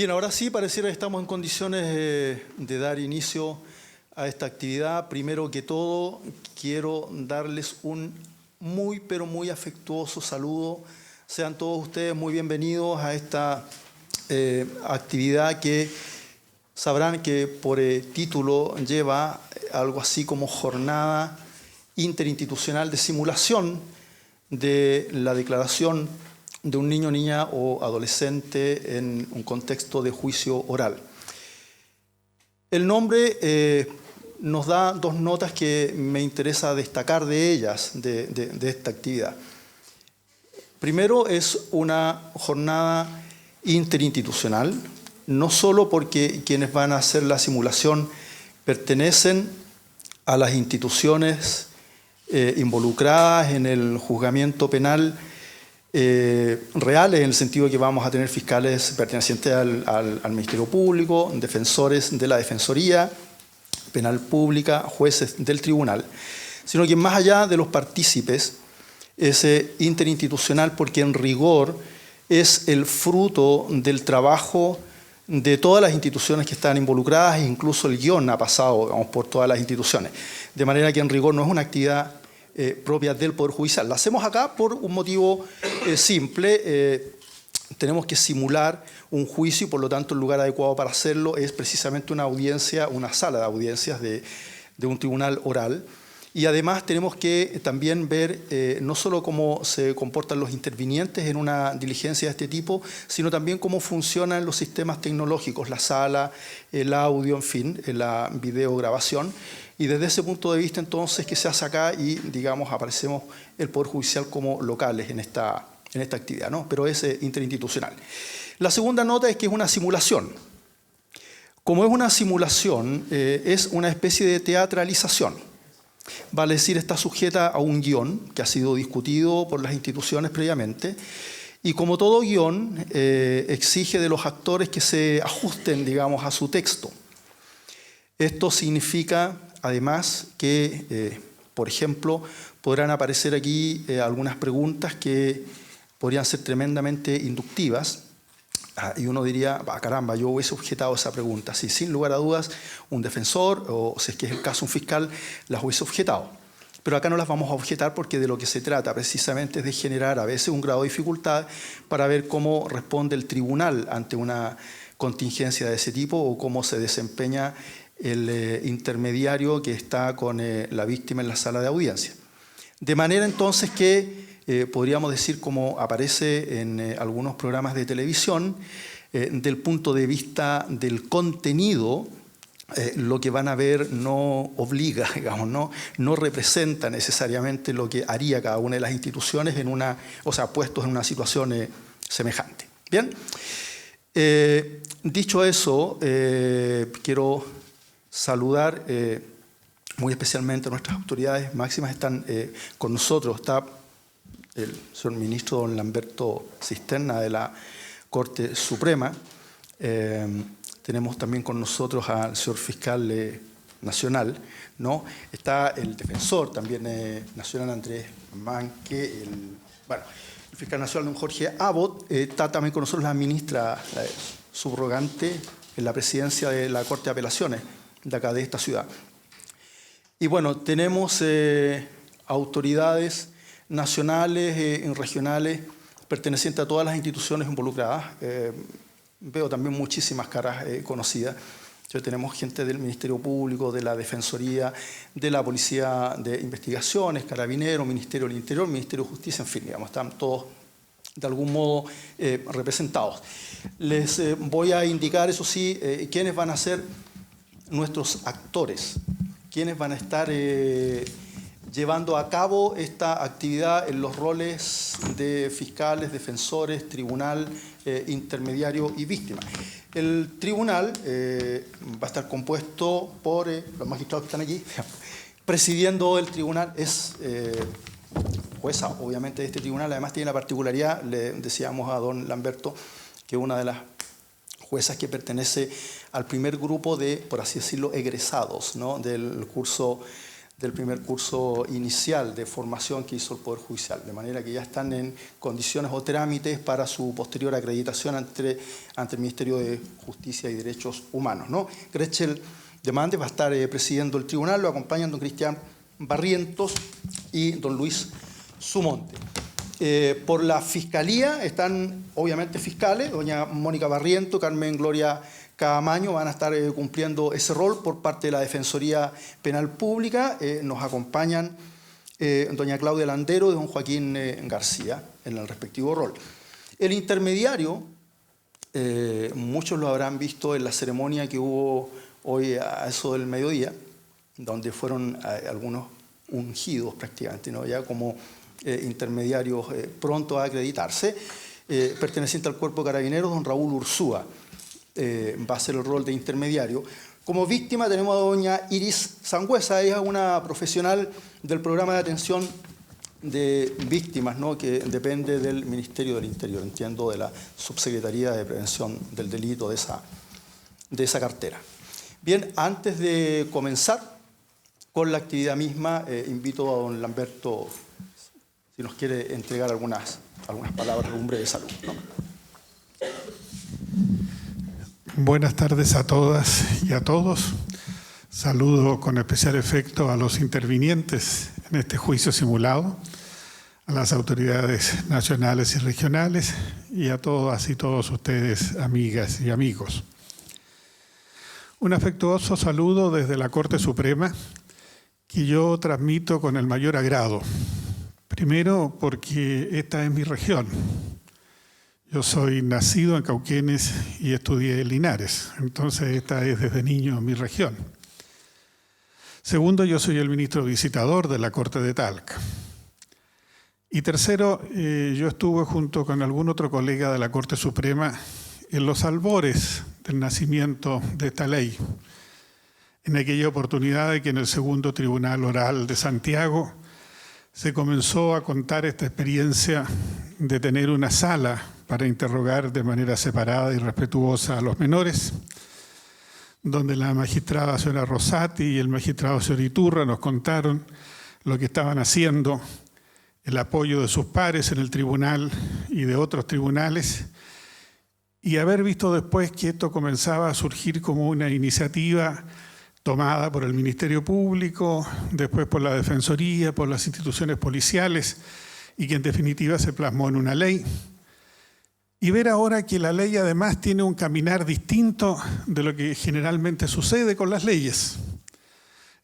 Bien, ahora sí pareciera que estamos en condiciones de dar inicio a esta actividad. Primero que todo, quiero darles un muy, pero muy afectuoso saludo. Sean todos ustedes muy bienvenidos a esta actividad que sabrán que por título lleva algo así como Jornada Interinstitucional de Simulación de la Declaración de un niño, niña o adolescente en un contexto de juicio oral. El nombre nos da dos notas que me interesa destacar de ellas, de esta actividad. Primero, es una jornada interinstitucional, no solo porque quienes van a hacer la simulación pertenecen a las instituciones involucradas en el juzgamiento penal reales, en el sentido de que vamos a tener fiscales pertenecientes al Ministerio Público, defensores de la Defensoría Penal Pública, jueces del tribunal, sino que más allá de los partícipes, es interinstitucional porque en rigor es el fruto del trabajo de todas las instituciones que están involucradas, e incluso el guión ha pasado, digamos, por todas las instituciones. De manera que en rigor no es una actividad propia del Poder Judicial. La hacemos acá por un motivo simple. Tenemos que simular un juicio y por lo tanto el lugar adecuado para hacerlo es precisamente una audiencia, una sala de audiencias de un tribunal oral. Y además tenemos que también ver no solo cómo se comportan los intervinientes en una diligencia de este tipo, sino también cómo funcionan los sistemas tecnológicos, la sala, el audio, en fin, la videograbación. Y desde ese punto de vista, entonces, que se hace acá y, digamos, aparecemos el Poder Judicial como locales en esta actividad, ¿no? Pero es interinstitucional. La segunda nota es que es una simulación. Como es una simulación, es una especie de teatralización. Vale decir, está sujeta a un guión que ha sido discutido por las instituciones previamente y como todo guión exige de los actores que se ajusten, digamos, a su texto. Esto significa, además, que, por ejemplo, podrán aparecer aquí algunas preguntas que podrían ser tremendamente inductivas. Y uno diría, caramba, yo hubiese objetado esa pregunta. Sí, sin lugar a dudas, un defensor, o si es que es el caso un fiscal, las hubiese objetado. Pero acá no las vamos a objetar porque de lo que se trata precisamente es de generar a veces un grado de dificultad para ver cómo responde el tribunal ante una contingencia de ese tipo o cómo se desempeña el intermediario que está con la víctima en la sala de audiencia. De manera entonces que podríamos decir, como aparece en algunos programas de televisión, del punto de vista del contenido, lo que van a ver no obliga, digamos, no representa necesariamente lo que haría cada una de las instituciones puestos en una situación semejante. Bien, dicho eso, quiero saludar muy especialmente a nuestras autoridades máximas. Están con nosotros, está el señor ministro don Lamberto Cisterna de la Corte Suprema. Tenemos también con nosotros al señor fiscal nacional, ¿no? Está el defensor también nacional Andrés Manque, el fiscal nacional don Jorge Abbott. Está también con nosotros la ministra subrogante en la presidencia de la Corte de Apelaciones de acá de esta ciudad. Y bueno, tenemos autoridades nacionales y regionales pertenecientes a todas las instituciones involucradas. Veo también muchísimas caras conocidas. Tenemos gente del Ministerio Público, de la Defensoría, de la Policía de Investigaciones, Carabineros, Ministerio del Interior, Ministerio de Justicia, en fin, digamos, están todos de algún modo representados. Les voy a indicar, eso sí, quiénes van a ser nuestros actores, quiénes van a estar llevando a cabo esta actividad en los roles de fiscales, defensores, tribunal, intermediario y víctima. El tribunal va a estar compuesto por los magistrados que están aquí. Presidiendo el tribunal es jueza, obviamente, de este tribunal. Además tiene la particularidad, le decíamos a don Lamberto, que una de las juezas que pertenece al primer grupo de, por así decirlo, egresados, ¿no?, del curso del primer curso inicial de formación que hizo el Poder Judicial, de manera que ya están en condiciones o trámites para su posterior acreditación ante el Ministerio de Justicia y Derechos Humanos, ¿no? Gretchen Demandes va a estar presidiendo el tribunal, lo acompañan don Cristian Barrientos y don Luis Sumonte. Por la Fiscalía están obviamente fiscales, doña Mónica Barriento, Carmen Gloria Caamaño van a estar cumpliendo ese rol por parte de la Defensoría Penal Pública. Nos acompañan doña Claudia Landero y don Joaquín García en el respectivo rol. El intermediario, muchos lo habrán visto en la ceremonia que hubo hoy a eso del mediodía, donde fueron algunos ungidos prácticamente, ¿no? Ya como intermediarios pronto a acreditarse, perteneciente al Cuerpo de Carabineros, don Raúl Ursúa. Va a ser el rol de intermediario. Como víctima tenemos a doña Iris Sangüesa, ella es una profesional del programa de atención de víctimas, ¿no? Que depende del Ministerio del Interior, entiendo, de la Subsecretaría de Prevención del Delito de esa cartera. Bien, antes de comenzar con la actividad misma, invito a don Lamberto, si nos quiere entregar algunas palabras, un breve saludo, ¿no? Buenas tardes a todas y a todos. Saludo con especial efecto a los intervinientes en este juicio simulado, a las autoridades nacionales y regionales y a todas y todos ustedes, amigas y amigos. Un afectuoso saludo desde la Corte Suprema que yo transmito con el mayor agrado. Primero porque esta es mi región. Yo soy nacido en Cauquenes y estudié en Linares, entonces esta es desde niño mi región. Segundo, yo soy el ministro visitador de la Corte de Talca. Y tercero, yo estuve junto con algún otro colega de la Corte Suprema en los albores del nacimiento de esta ley, en aquella oportunidad de que en el segundo Tribunal Oral de Santiago se comenzó a contar esta experiencia de tener una sala para interrogar de manera separada y respetuosa a los menores, donde la magistrada señora Rosati y el magistrado señor Iturra nos contaron lo que estaban haciendo, el apoyo de sus pares en el tribunal y de otros tribunales, y haber visto después que esto comenzaba a surgir como una iniciativa tomada por el Ministerio Público, después por la Defensoría, por las instituciones policiales, y que en definitiva se plasmó en una ley. Y ver ahora que la ley además tiene un caminar distinto de lo que generalmente sucede con las leyes.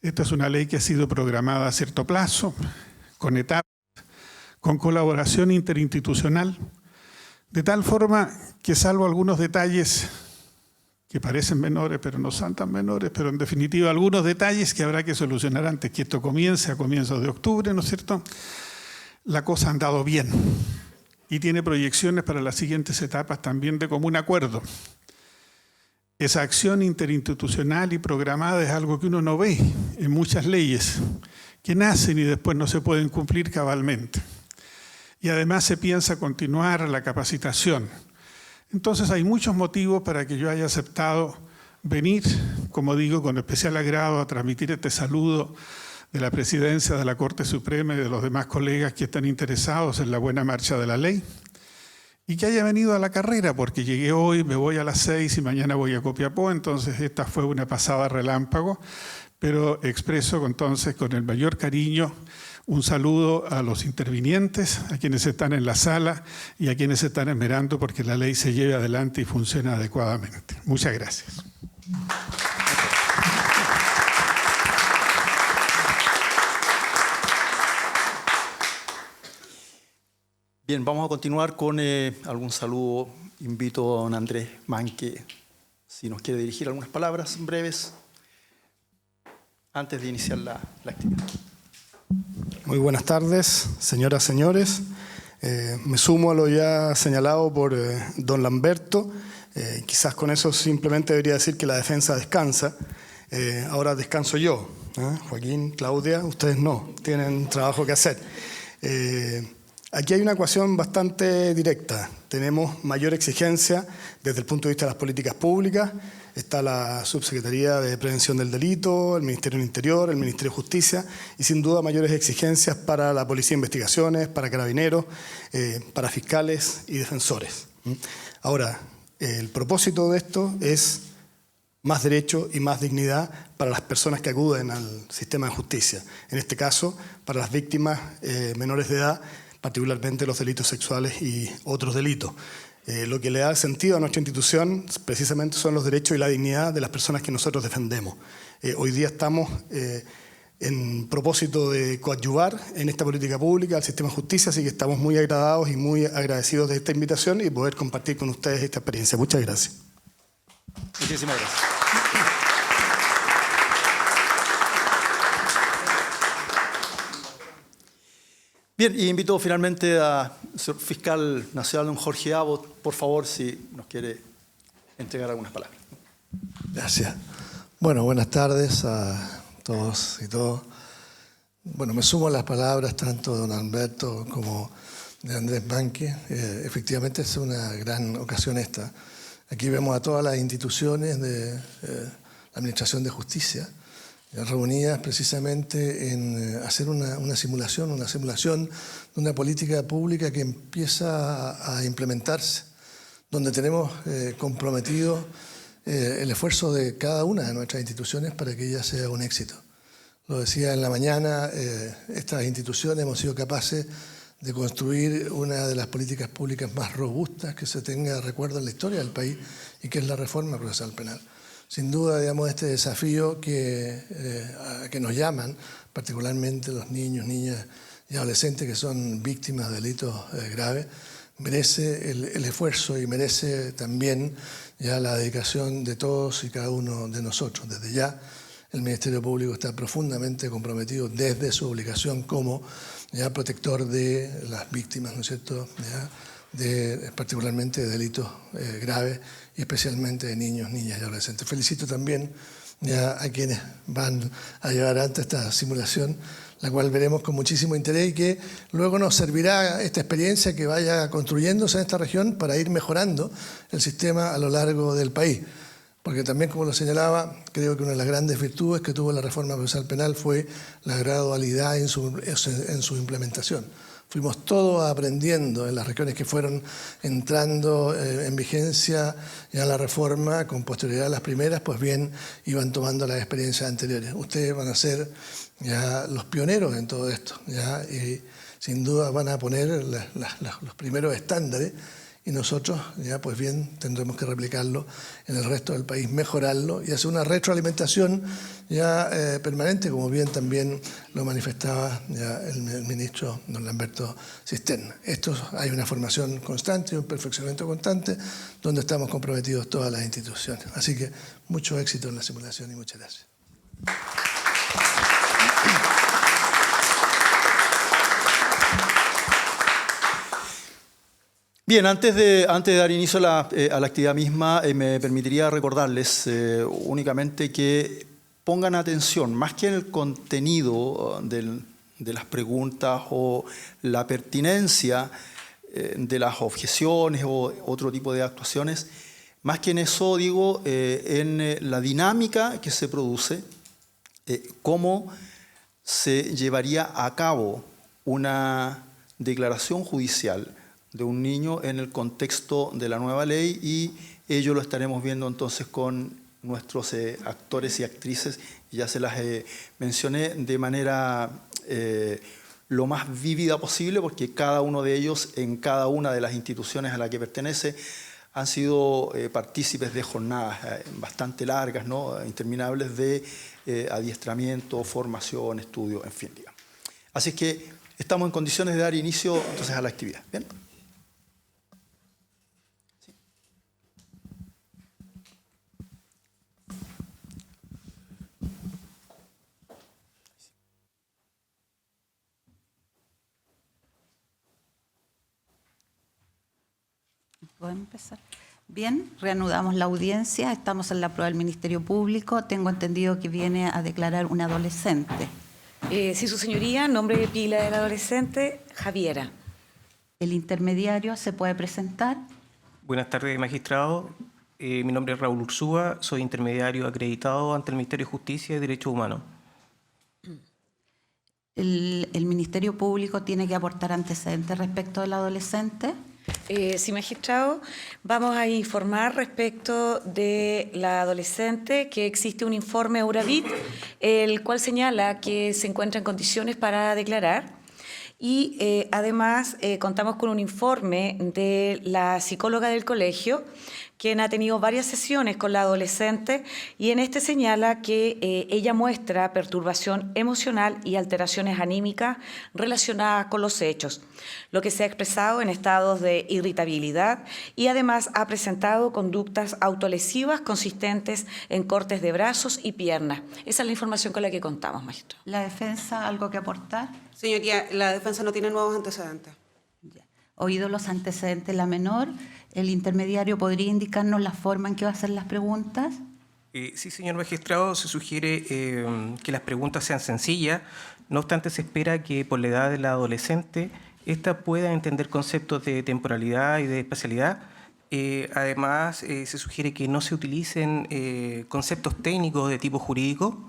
Esta es una ley que ha sido programada a cierto plazo, con etapas, con colaboración interinstitucional, de tal forma que salvo algunos detalles que parecen menores, pero no son tan menores, pero en definitiva algunos detalles que habrá que solucionar antes que esto comience a comienzos de octubre, ¿no es cierto? La cosa ha andado bien y tiene proyecciones para las siguientes etapas también de común acuerdo. Esa acción interinstitucional y programada es algo que uno no ve en muchas leyes, que nacen y después no se pueden cumplir cabalmente. Y además se piensa continuar la capacitación. Entonces hay muchos motivos para que yo haya aceptado venir, como digo, con especial agrado a transmitir este saludo de la Presidencia de la Corte Suprema y de los demás colegas que están interesados en la buena marcha de la ley, y que haya venido a la carrera, porque llegué hoy, me voy a las 6 y mañana voy a Copiapó, entonces esta fue una pasada relámpago, pero expreso entonces con el mayor cariño un saludo a los intervinientes, a quienes están en la sala y a quienes están esperando porque la ley se lleve adelante y funcione adecuadamente. Muchas gracias. Bien, vamos a continuar con algún saludo. Invito a don Andrés Manque, si nos quiere dirigir algunas palabras breves antes de iniciar la actividad. Muy buenas tardes, señoras, señores. Me sumo a lo ya señalado por don Lamberto. Quizás con eso simplemente debería decir que la defensa descansa. Ahora descanso yo. Joaquín, Claudia, ustedes no, tienen trabajo que hacer. Aquí hay una ecuación bastante directa. Tenemos mayor exigencia desde el punto de vista de las políticas públicas. Está la Subsecretaría de Prevención del Delito, el Ministerio del Interior, el Ministerio de Justicia y sin duda mayores exigencias para la Policía de Investigaciones, para carabineros, para fiscales y defensores. Ahora, el propósito de esto es más derecho y más dignidad para las personas que acuden al sistema de justicia. En este caso, para las víctimas menores de edad, particularmente los delitos sexuales y otros delitos. Lo que le da sentido a nuestra institución precisamente son los derechos y la dignidad de las personas que nosotros defendemos. Hoy día estamos en propósito de coadyuvar en esta política pública al sistema de justicia, así que estamos muy agradados y muy agradecidos de esta invitación y poder compartir con ustedes esta experiencia. Muchas gracias. Muchísimas gracias. Bien, y invito finalmente al señor fiscal nacional, don Jorge Abot, por favor, si nos quiere entregar algunas palabras. Gracias. Bueno, buenas tardes a todos y todas. Bueno, me sumo a las palabras tanto de don Alberto como de Andrés Manque. Efectivamente es una gran ocasión esta. Aquí vemos a todas las instituciones de la Administración de Justicia reunidas precisamente en hacer una simulación de una política pública que empieza a implementarse, donde tenemos comprometido el esfuerzo de cada una de nuestras instituciones para que ella sea un éxito. Lo decía en la mañana, estas instituciones hemos sido capaces de construir una de las políticas públicas más robustas que se tenga recuerdo en la historia del país y que es la reforma procesal penal. Sin duda, digamos, este desafío a que nos llaman, particularmente los niños, niñas y adolescentes que son víctimas de delitos graves, merece el esfuerzo y merece también ya la dedicación de todos y cada uno de nosotros. Desde ya, el Ministerio Público está profundamente comprometido desde su obligación como ya protector de las víctimas, ¿no es cierto?, particularmente de delitos graves y especialmente de niños, niñas y adolescentes. Felicito también ya a quienes van a llevar adelante esta simulación, la cual veremos con muchísimo interés y que luego nos servirá esta experiencia que vaya construyéndose en esta región para ir mejorando el sistema a lo largo del país. Porque también, como lo señalaba, creo que una de las grandes virtudes que tuvo la reforma procesal penal fue la gradualidad en su implementación. Fuimos todos aprendiendo en las regiones que fueron entrando en vigencia ya la reforma, con posterioridad a las primeras, pues bien, iban tomando las experiencias anteriores. Ustedes van a ser ya los pioneros en todo esto, ¿ya? Y sin duda van a poner los primeros estándares y nosotros ya pues bien tendremos que replicarlo en el resto del país, mejorarlo y hacer una retroalimentación ya permanente, como bien también lo manifestaba ya el ministro don Lamberto Cisterna. Hay una formación constante y un perfeccionamiento constante donde estamos comprometidos todas las instituciones. Así que mucho éxito en la simulación y muchas gracias. Bien, antes de dar inicio a la actividad misma, me permitiría recordarles únicamente que pongan atención, más que en el contenido de las preguntas o la pertinencia de las objeciones o otro tipo de actuaciones, más que en eso, digo, en la dinámica que se produce, cómo se llevaría a cabo una declaración judicial de un niño en el contexto de la nueva ley, y ello lo estaremos viendo entonces con nuestros actores y actrices, ya se las mencioné de manera lo más vívida posible, porque cada uno de ellos en cada una de las instituciones a la que pertenece han sido partícipes de jornadas bastante largas, ¿no?, interminables de adiestramiento, formación, estudio, en fin, digamos. Así es que estamos en condiciones de dar inicio entonces a la actividad. ¿Bien? ¿Podemos empezar? Bien, reanudamos la audiencia. Estamos en la prueba del Ministerio Público. Tengo entendido que viene a declarar una adolescente. Sí, su señoría, nombre de pila del adolescente, Javiera. El intermediario se puede presentar. Buenas tardes, magistrado. Mi nombre es Raúl Ursúa, soy intermediario acreditado ante el Ministerio de Justicia y Derechos Humanos. El Ministerio Público tiene que aportar antecedentes respecto del adolescente. Sí, magistrado, vamos a informar respecto de la adolescente que existe un informe Euravit, el cual señala que se encuentra en condiciones para declarar. Y además contamos con un informe de la psicóloga del colegio, quien ha tenido varias sesiones con la adolescente y en este señala que ella muestra perturbación emocional y alteraciones anímicas relacionadas con los hechos, lo que se ha expresado en estados de irritabilidad y además ha presentado conductas autolesivas consistentes en cortes de brazos y piernas. Esa es la información con la que contamos, magistrado. ¿La defensa algo que aportar? Señoría, la defensa no tiene nuevos antecedentes. Ya. Oídos los antecedentes, la menor, ¿el intermediario podría indicarnos la forma en que va a hacer las preguntas? Sí, señor magistrado, se sugiere que las preguntas sean sencillas. No obstante, se espera que por la edad de la adolescente, ésta pueda entender conceptos de temporalidad y de espacialidad. Además, se sugiere que no se utilicen conceptos técnicos de tipo jurídico.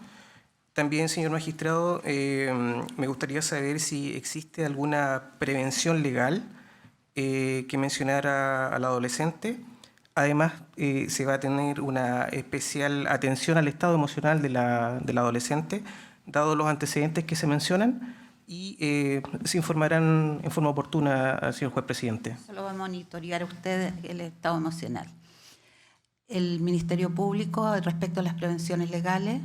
También, señor magistrado, me gustaría saber si existe alguna prevención legal que mencionara al adolescente. Además, se va a tener una especial atención al estado emocional de la adolescente, dados los antecedentes que se mencionan, y se informarán en forma oportuna al señor juez presidente. Solo va a monitorear usted el estado emocional. El Ministerio Público, respecto a las prevenciones legales.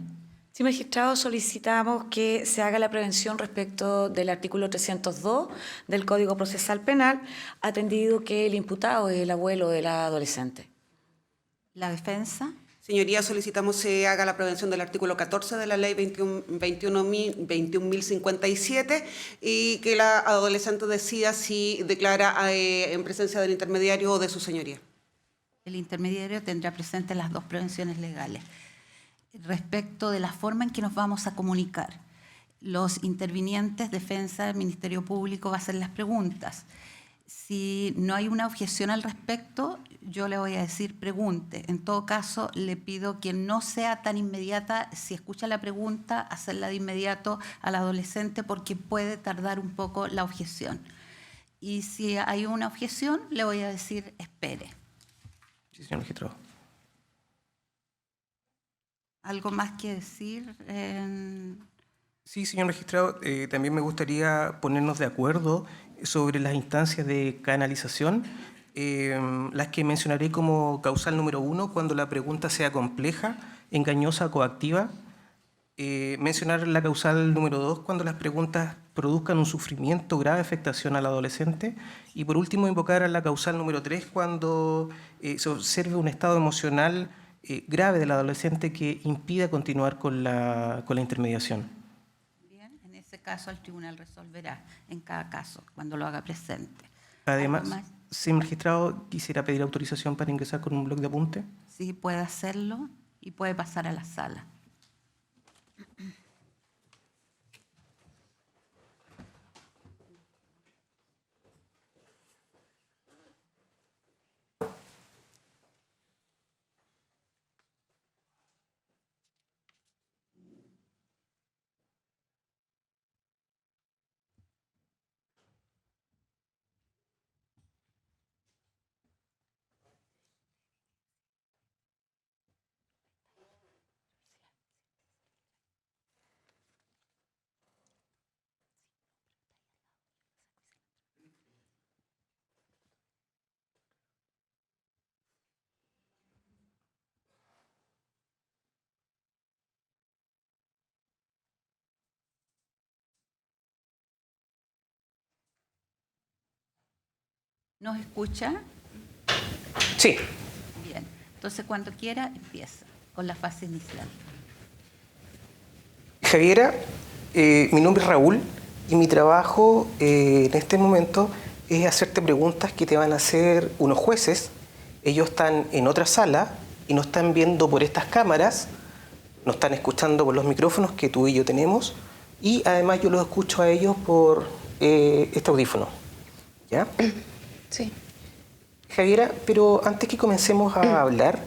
Sí, magistrado, solicitamos que se haga la prevención respecto del artículo 302 del Código Procesal Penal, atendido que el imputado es el abuelo de la adolescente. ¿La defensa? Señoría, solicitamos se haga la prevención del artículo 14 de la ley 21.057 y que la adolescente decida si declara en presencia del intermediario o de su señoría. El intermediario tendrá presente las dos prevenciones legales. Respecto de la forma en que nos vamos a comunicar, los intervinientes, defensa, el Ministerio Público va a hacer las preguntas. Si no hay una objeción al respecto, yo le voy a decir pregunte. En todo caso, le pido que no sea tan inmediata, si escucha la pregunta, hacerla de inmediato al adolescente porque puede tardar un poco la objeción. Y si hay una objeción, le voy a decir espere. Sí, señor magistrado. ¿Algo más que decir? Sí, señor magistrado, también me gustaría ponernos de acuerdo sobre las instancias de canalización, las que mencionaré como causal número 1 cuando la pregunta sea compleja, engañosa o coactiva. Mencionar la causal número 2 cuando las preguntas produzcan un sufrimiento, grave afectación al adolescente. Y por último, invocar a la causal número 3 cuando se observe un estado emocional grave del adolescente que impida continuar con la intermediación. Bien, en ese caso el tribunal resolverá en cada caso, cuando lo haga presente. Además, señor magistrado, quisiera pedir autorización para ingresar con un bloc de apunte. Sí, puede hacerlo y puede pasar a la sala. ¿Nos escucha? Sí. Bien. Entonces, cuando quiera, empieza con la fase inicial. Javiera, mi nombre es Raúl y mi trabajo en este momento es hacerte preguntas que te van a hacer unos jueces. Ellos están en otra sala y nos están viendo por estas cámaras, nos están escuchando por los micrófonos que tú y yo tenemos y además yo los escucho a ellos por este audífono. ¿Ya? Sí. Javiera, pero antes que comencemos a hablar,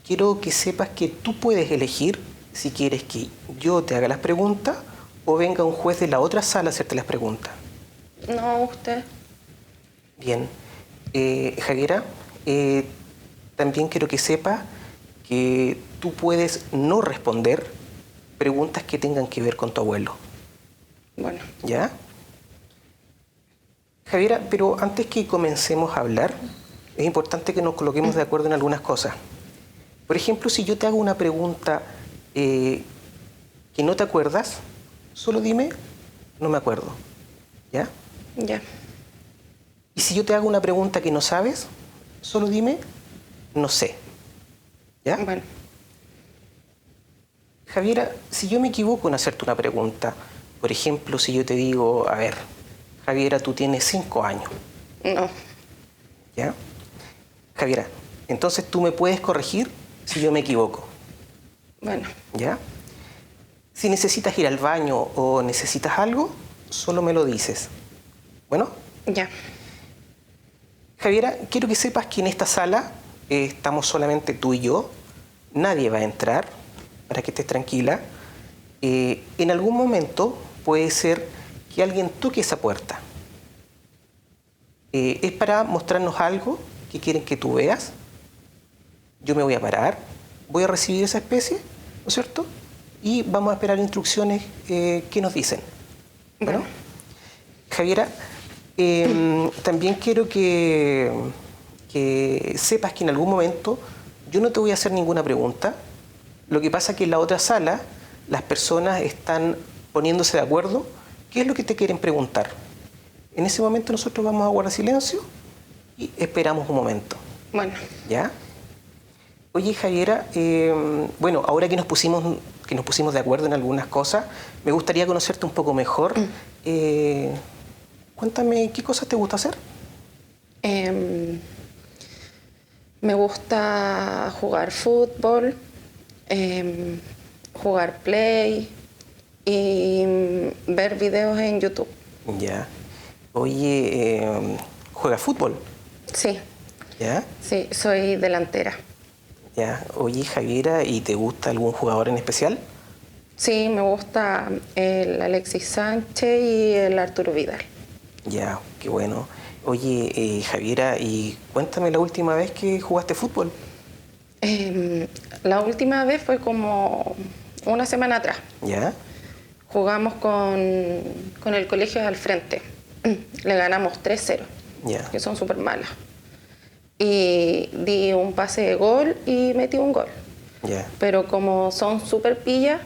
quiero que sepas que tú puedes elegir si quieres que yo te haga las preguntas o venga un juez de la otra sala a hacerte las preguntas. No, usted. Bien. Javiera, también quiero que sepas que tú puedes no responder preguntas que tengan que ver con tu abuelo. Bueno. ¿Ya? Javiera, pero antes que comencemos a hablar, es importante que nos coloquemos de acuerdo en algunas cosas. Por ejemplo, si yo te hago una pregunta que no te acuerdas, solo dime, no me acuerdo. ¿Ya? Ya. Y si yo te hago una pregunta que no sabes, solo dime, no sé. ¿Ya? Bueno. Javiera, si yo me equivoco en hacerte una pregunta, por ejemplo, si yo te digo, a ver, Javiera, tú tienes 5 años. No. ¿Ya? Javiera, entonces tú me puedes corregir si yo me equivoco. Bueno. ¿Ya? Si necesitas ir al baño o necesitas algo, solo me lo dices. ¿Bueno? Ya. Javiera, quiero que sepas que en esta sala estamos solamente tú y yo. Nadie va a entrar, para que estés tranquila. En algún momento puede ser que alguien toque esa puerta. Es para mostrarnos algo que quieren que tú veas. Yo me voy a parar, voy a recibir esa especie, ¿no es cierto? Y vamos a esperar instrucciones que nos dicen. Bueno, Javiera, también quiero que sepas que en algún momento yo no te voy a hacer ninguna pregunta. Lo que pasa es que en la otra sala las personas están poniéndose de acuerdo qué es lo que te quieren preguntar. En ese momento nosotros vamos a guardar silencio y esperamos un momento. Bueno. ¿Ya? Oye, Javiera, bueno, ahora que nos pusimos de acuerdo en algunas cosas, me gustaría conocerte un poco mejor. Cuéntame, ¿qué cosas te gusta hacer? Me gusta jugar fútbol, jugar play y ver videos en YouTube. Ya. Oye, ¿juegas fútbol? Sí, ¿Ya? sí, soy delantera. Ya. Oye, Javiera, ¿y te gusta algún jugador en especial? Sí, me gusta el Alexis Sánchez y el Arturo Vidal. Ya, qué bueno. Oye, Javiera, y cuéntame la última vez que jugaste fútbol. La última vez fue como una semana atrás. ¿Ya? Jugamos con el colegio de al frente. Le ganamos 3-0, Ya. que son súper malas. Y di un pase de gol y metí un gol. Ya. Pero como son súper pillas,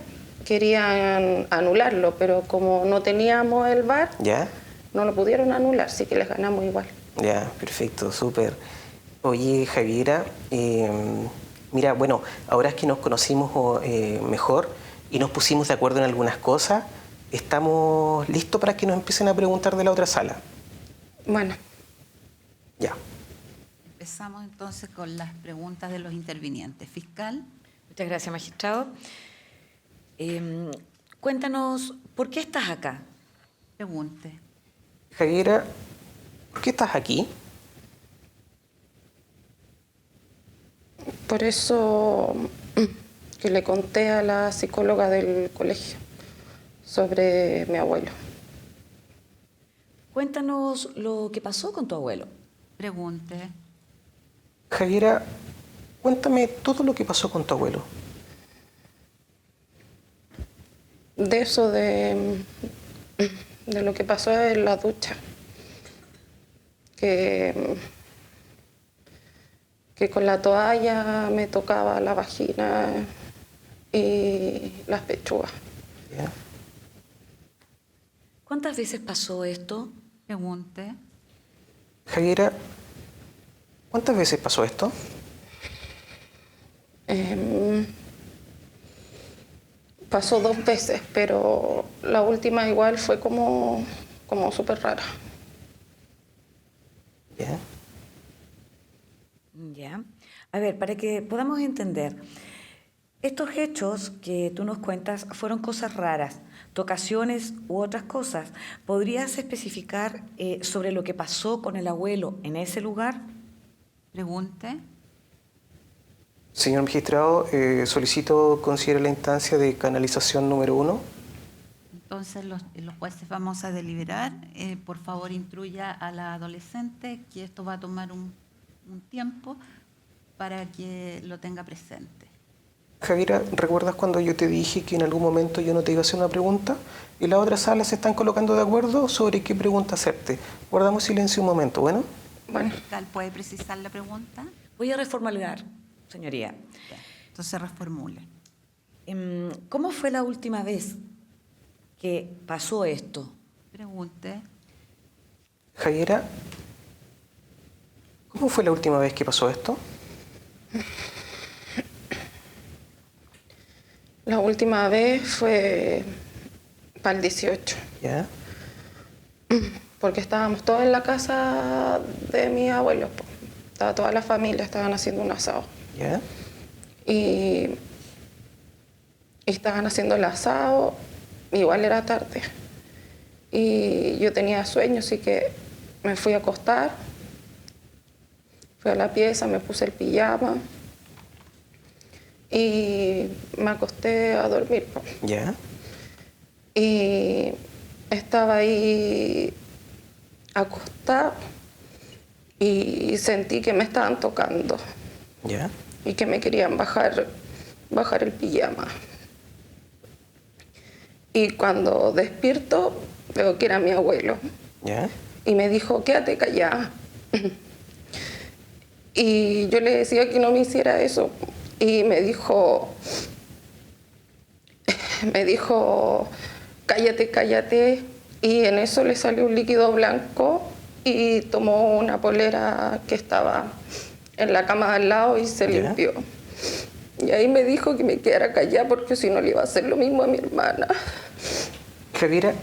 querían anularlo, pero como no teníamos el VAR, ¿Ya? no lo pudieron anular, así que les ganamos igual. Ya, perfecto, súper. Oye, Javiera, mira, bueno, ahora es que nos conocimos mejor y nos pusimos de acuerdo en algunas cosas, ¿estamos listos para que nos empiecen a preguntar de la otra sala? Bueno. Ya. Empezamos entonces con las preguntas de los intervinientes. Fiscal. Muchas gracias, magistrado. Cuéntanos, ¿por qué estás acá? Pregunte. Javiera, ¿por qué estás aquí? Por eso que le conté a la psicóloga del colegio sobre mi abuelo. Cuéntanos lo que pasó con tu abuelo. Pregunte. Javiera, cuéntame todo lo que pasó con tu abuelo. De eso de lo que pasó en la ducha. Que con la toalla me tocaba la vagina y las pechugas. ¿Ya? ¿Cuántas veces pasó esto? Pregunte. Javiera, ¿cuántas veces pasó esto? Pasó 2 veces, pero la última igual fue como súper rara. ¿Ya? Ya. A ver, para que podamos entender, Estos hechos que tú nos cuentas fueron cosas raras, tocaciones u otras cosas. ¿Podrías especificar sobre lo que pasó con el abuelo en ese lugar? Pregunte. Señor magistrado, solicito considere la instancia de canalización número 1. Entonces los jueces vamos a deliberar. Por favor, instruya a la adolescente que esto va a tomar un tiempo para que lo tenga presente. Javiera, ¿recuerdas cuando yo te dije que en algún momento yo no te iba a hacer una pregunta? Y las otras salas se están colocando de acuerdo sobre qué pregunta hacerte. Guardamos silencio un momento, ¿bueno? Bueno, Fiscal, ¿puede precisar la pregunta? Voy a reformular, señoría. Entonces reformule. ¿Cómo fue la última vez que pasó esto? Pregunte. Javiera, ¿cómo fue la última vez que pasó esto? la última vez fue para el 18, ¿Ya? porque estábamos todos en la casa de mis abuelos. Po. Estaba toda la familia, estaban haciendo un asado. ¿Ya? Y estaban haciendo el asado, igual era tarde. Y yo tenía sueño, así que me fui a acostar. Fui a la pieza, me puse el pijama y me acosté a dormir. Po. ¿Ya? Y estaba ahí acostada y sentí que me estaban tocando ¿Ya? y que me querían bajar el pijama. Y cuando despierto veo que era mi abuelo ¿Ya? y me dijo, quédate callada. Y yo le decía que no me hiciera eso y me dijo, cállate, cállate. Y en eso le salió un líquido blanco y tomó una polera que estaba en la cama de al lado y se ¿Ya? limpió. Y ahí me dijo que me quedara callada porque si no le iba a hacer lo mismo a mi hermana. Javiera,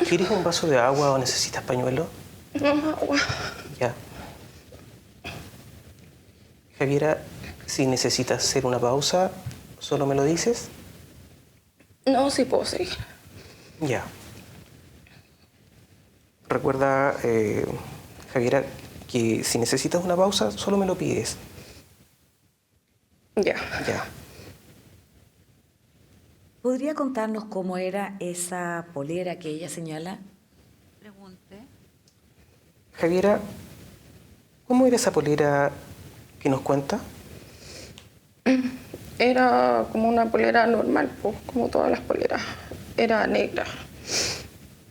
¿quieres un vaso de agua o necesitas pañuelo? No, agua. Ya. Javiera, si necesitas hacer una pausa, ¿solo me lo dices? No, sí puedo seguir. Ya. Recuerda, Javiera, que si necesitas una pausa, solo me lo pides. Ya. Ya. ¿Podría contarnos cómo era esa polera que ella señala? Pregunte. Javiera, ¿cómo era esa polera que nos cuenta? Era como una polera normal, pues, como todas las poleras. Era negra.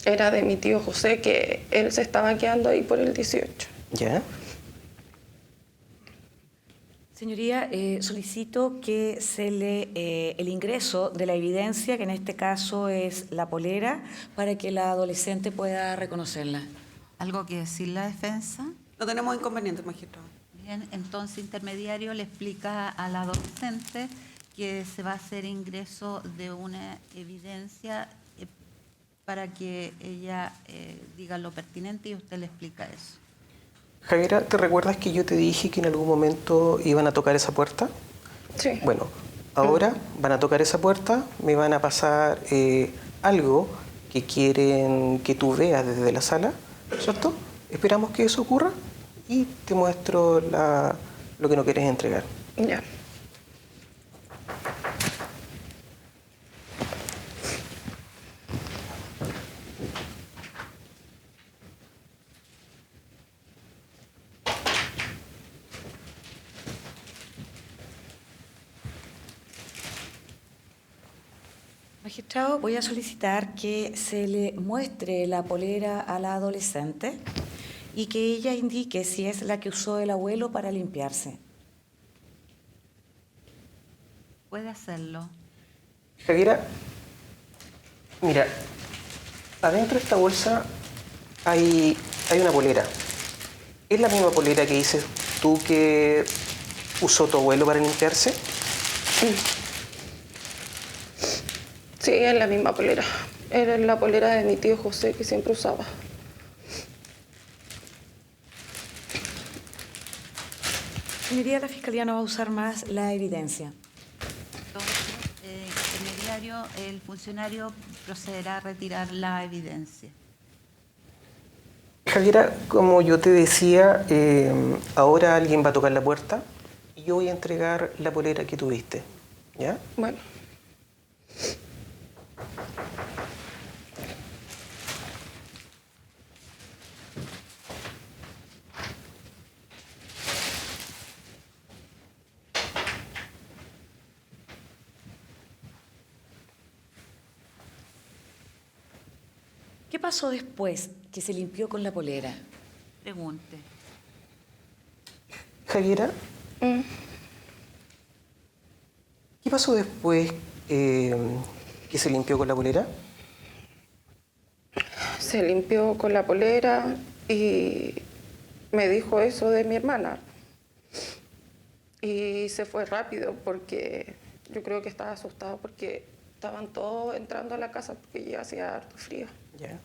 Era de mi tío José, que él se estaba quedando ahí por el 18. ¿Ya? Señoría, solicito que se le el ingreso de la evidencia, que en este caso es la polera, para que la adolescente pueda reconocerla. ¿Algo que decir la defensa? No tenemos inconvenientes, magistrado. Bien, entonces intermediario le explica a la adolescente que se va a hacer ingreso de una evidencia para que ella diga lo pertinente y usted le explica eso. Javiera, ¿te recuerdas que yo te dije que en algún momento iban a tocar esa puerta? Sí. Bueno, ahora van a tocar esa puerta, me van a pasar algo que quieren que tú veas desde la sala, ¿cierto? Esperamos que eso ocurra y te muestro lo que no quieres entregar. Ya. Magistrado, voy a solicitar que se le muestre la polera a la adolescente y que ella indique si es la que usó el abuelo para limpiarse. Puede hacerlo. Javiera, mira, adentro de esta bolsa hay una polera. ¿Es la misma polera que dices tú que usó tu abuelo para limpiarse? Sí, es la misma polera. Era la polera de mi tío José que siempre usaba. Señoría, la Fiscalía no va a usar más la evidencia. Entonces, intermediario, el funcionario procederá a retirar la evidencia. Javiera, como yo te decía, ahora alguien va a tocar la puerta y yo voy a entregar la polera que tuviste, ¿ya? Bueno. ¿Qué pasó después que se limpió con la polera? Pregunte. Javiera, ¿qué pasó después que se limpió con la polera? Se limpió con la polera y me dijo eso de mi hermana. Y se fue rápido porque yo creo que estaba asustado porque estaban todos entrando a la casa porque ya hacía harto frío. Ya.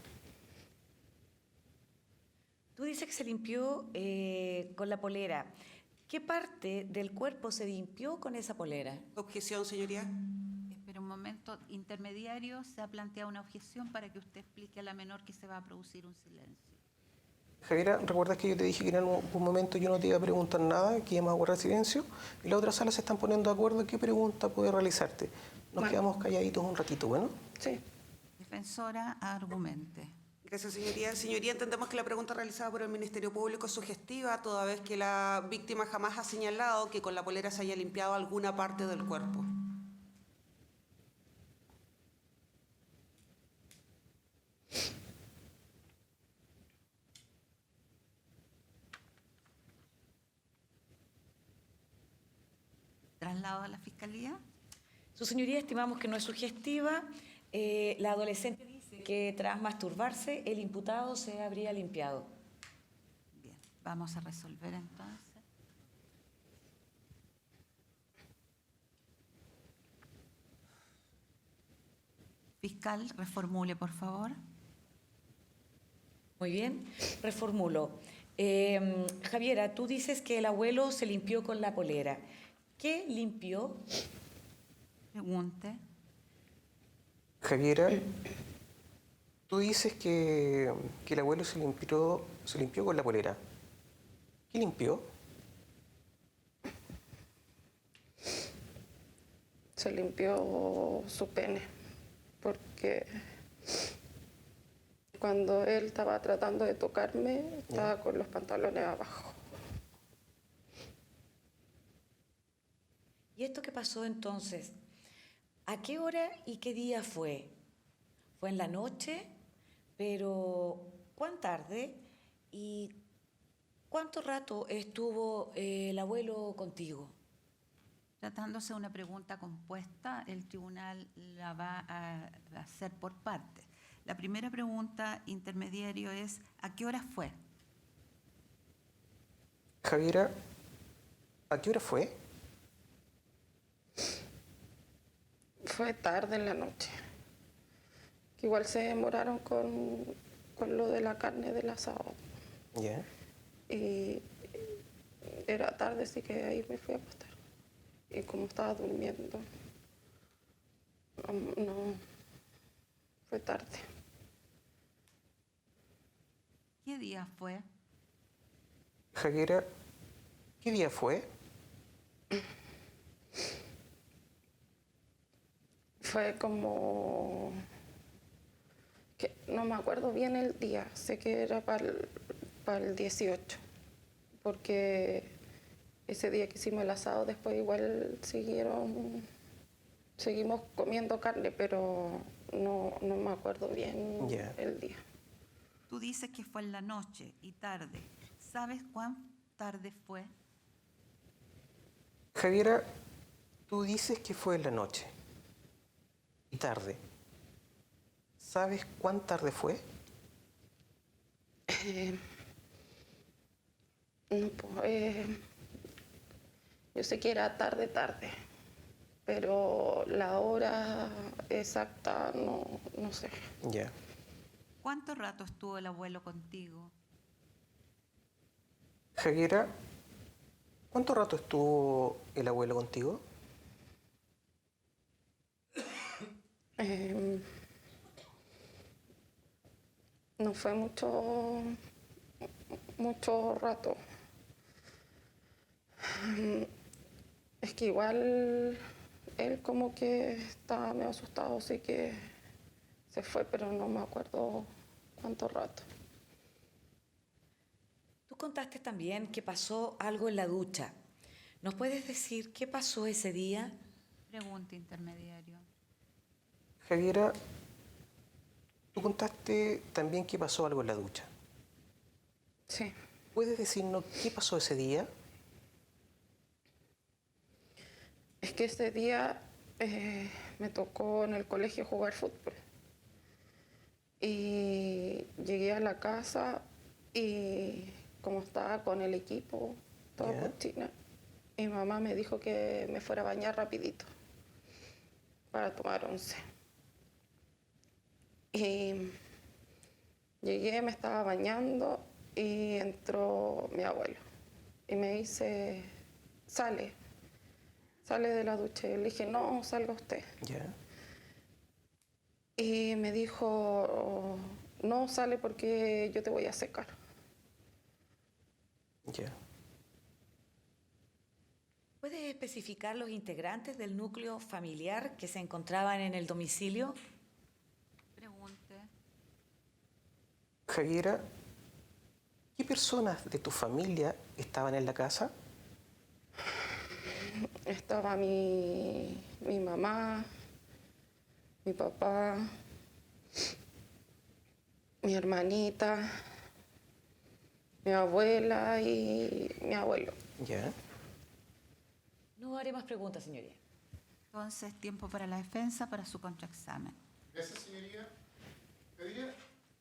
Tú dices que se limpió con la polera. ¿Qué parte del cuerpo se limpió con esa polera? Objeción, señoría. Espera un momento. Intermediario, se ha planteado una objeción para que usted explique a la menor que se va a producir un silencio. Javiera, ¿recuerdas que yo te dije que en algún momento yo no te iba a preguntar nada, que íbamos a guardar silencio? Y la otra sala se están poniendo de acuerdo en qué pregunta puede realizarte. Nos quedamos calladitos un ratito, ¿bueno? Sí. Defensora, argumente. Gracias, señoría. Señoría, entendemos que la pregunta realizada por el Ministerio Público es sugestiva, toda vez que la víctima jamás ha señalado que con la polera se haya limpiado alguna parte del cuerpo. Traslado a la Fiscalía. Su señoría, estimamos que no es sugestiva. La adolescente dice que tras masturbarse el imputado se habría limpiado. Bien, vamos a resolver entonces. Fiscal, reformule, por favor. Muy bien, reformulo. Javiera, tú dices que el abuelo se limpió con la polera. ¿Qué limpió? Pregunte. Javiera, tú dices que el abuelo se limpió con la polera. ¿Qué limpió? Se limpió su pene porque cuando él estaba tratando de tocarme estaba con los pantalones abajo. ¿Y esto qué pasó entonces? ¿A qué hora y qué día fue? ¿Fue en la noche? ¿Pero cuán tarde? ¿Y cuánto rato estuvo el abuelo contigo? Tratándose de una pregunta compuesta, el tribunal la va a hacer por partes. La primera pregunta, intermediario, es ¿a qué hora fue? Javiera, ¿a qué hora fue? Fue tarde en la noche. Que igual se demoraron con lo de la carne del asado. Ya. Y era tarde, así que ahí me fui a acostar. Y como estaba durmiendo, no, fue tarde. ¿Qué día fue? Javiera, ¿qué día fue? Fue como que no me acuerdo bien el día, sé que era para el 18, porque ese día que hicimos el asado después igual seguimos comiendo carne, pero no me acuerdo bien el día. Tú dices que fue en la noche y tarde. ¿Sabes cuán tarde fue? Javiera, tú dices que fue en la noche y tarde. ¿Sabes cuán tarde fue? No, pues, yo sé que era tarde, pero la hora exacta no sé. Ya. ¿Cuánto rato estuvo el abuelo contigo? Javiera, ¿cuánto rato estuvo el abuelo contigo? No fue mucho rato. Es que igual él como que estaba medio asustado, así que se fue, pero no me acuerdo cuánto rato. Tú contaste también que pasó algo en la ducha. ¿Nos puedes decir qué pasó ese día? Pregunta intermediario. Javiera, tú contaste también que pasó algo en la ducha. Sí. ¿Puedes decirnos qué pasó ese día? Es que ese día me tocó en el colegio jugar fútbol. Y llegué a la casa y como estaba con el equipo, toda Ya. cochina, mi mamá me dijo que me fuera a bañar rapidito para tomar once. Y llegué, me estaba bañando y entró mi abuelo. Y me dice, sale de la ducha. Y le dije, no, salga usted. Ya. Y me dijo, no sale porque yo te voy a secar. Ya. ¿Puedes especificar los integrantes del núcleo familiar que se encontraban en el domicilio? Pregunte. Javiera, ¿qué personas de tu familia estaban en la casa? Estaba mi mamá, mi papá, mi hermanita, mi abuela y mi abuelo. Ya. No haré más preguntas, señoría. Entonces, tiempo para la defensa, para su contraexamen. Gracias, señoría. Javiera,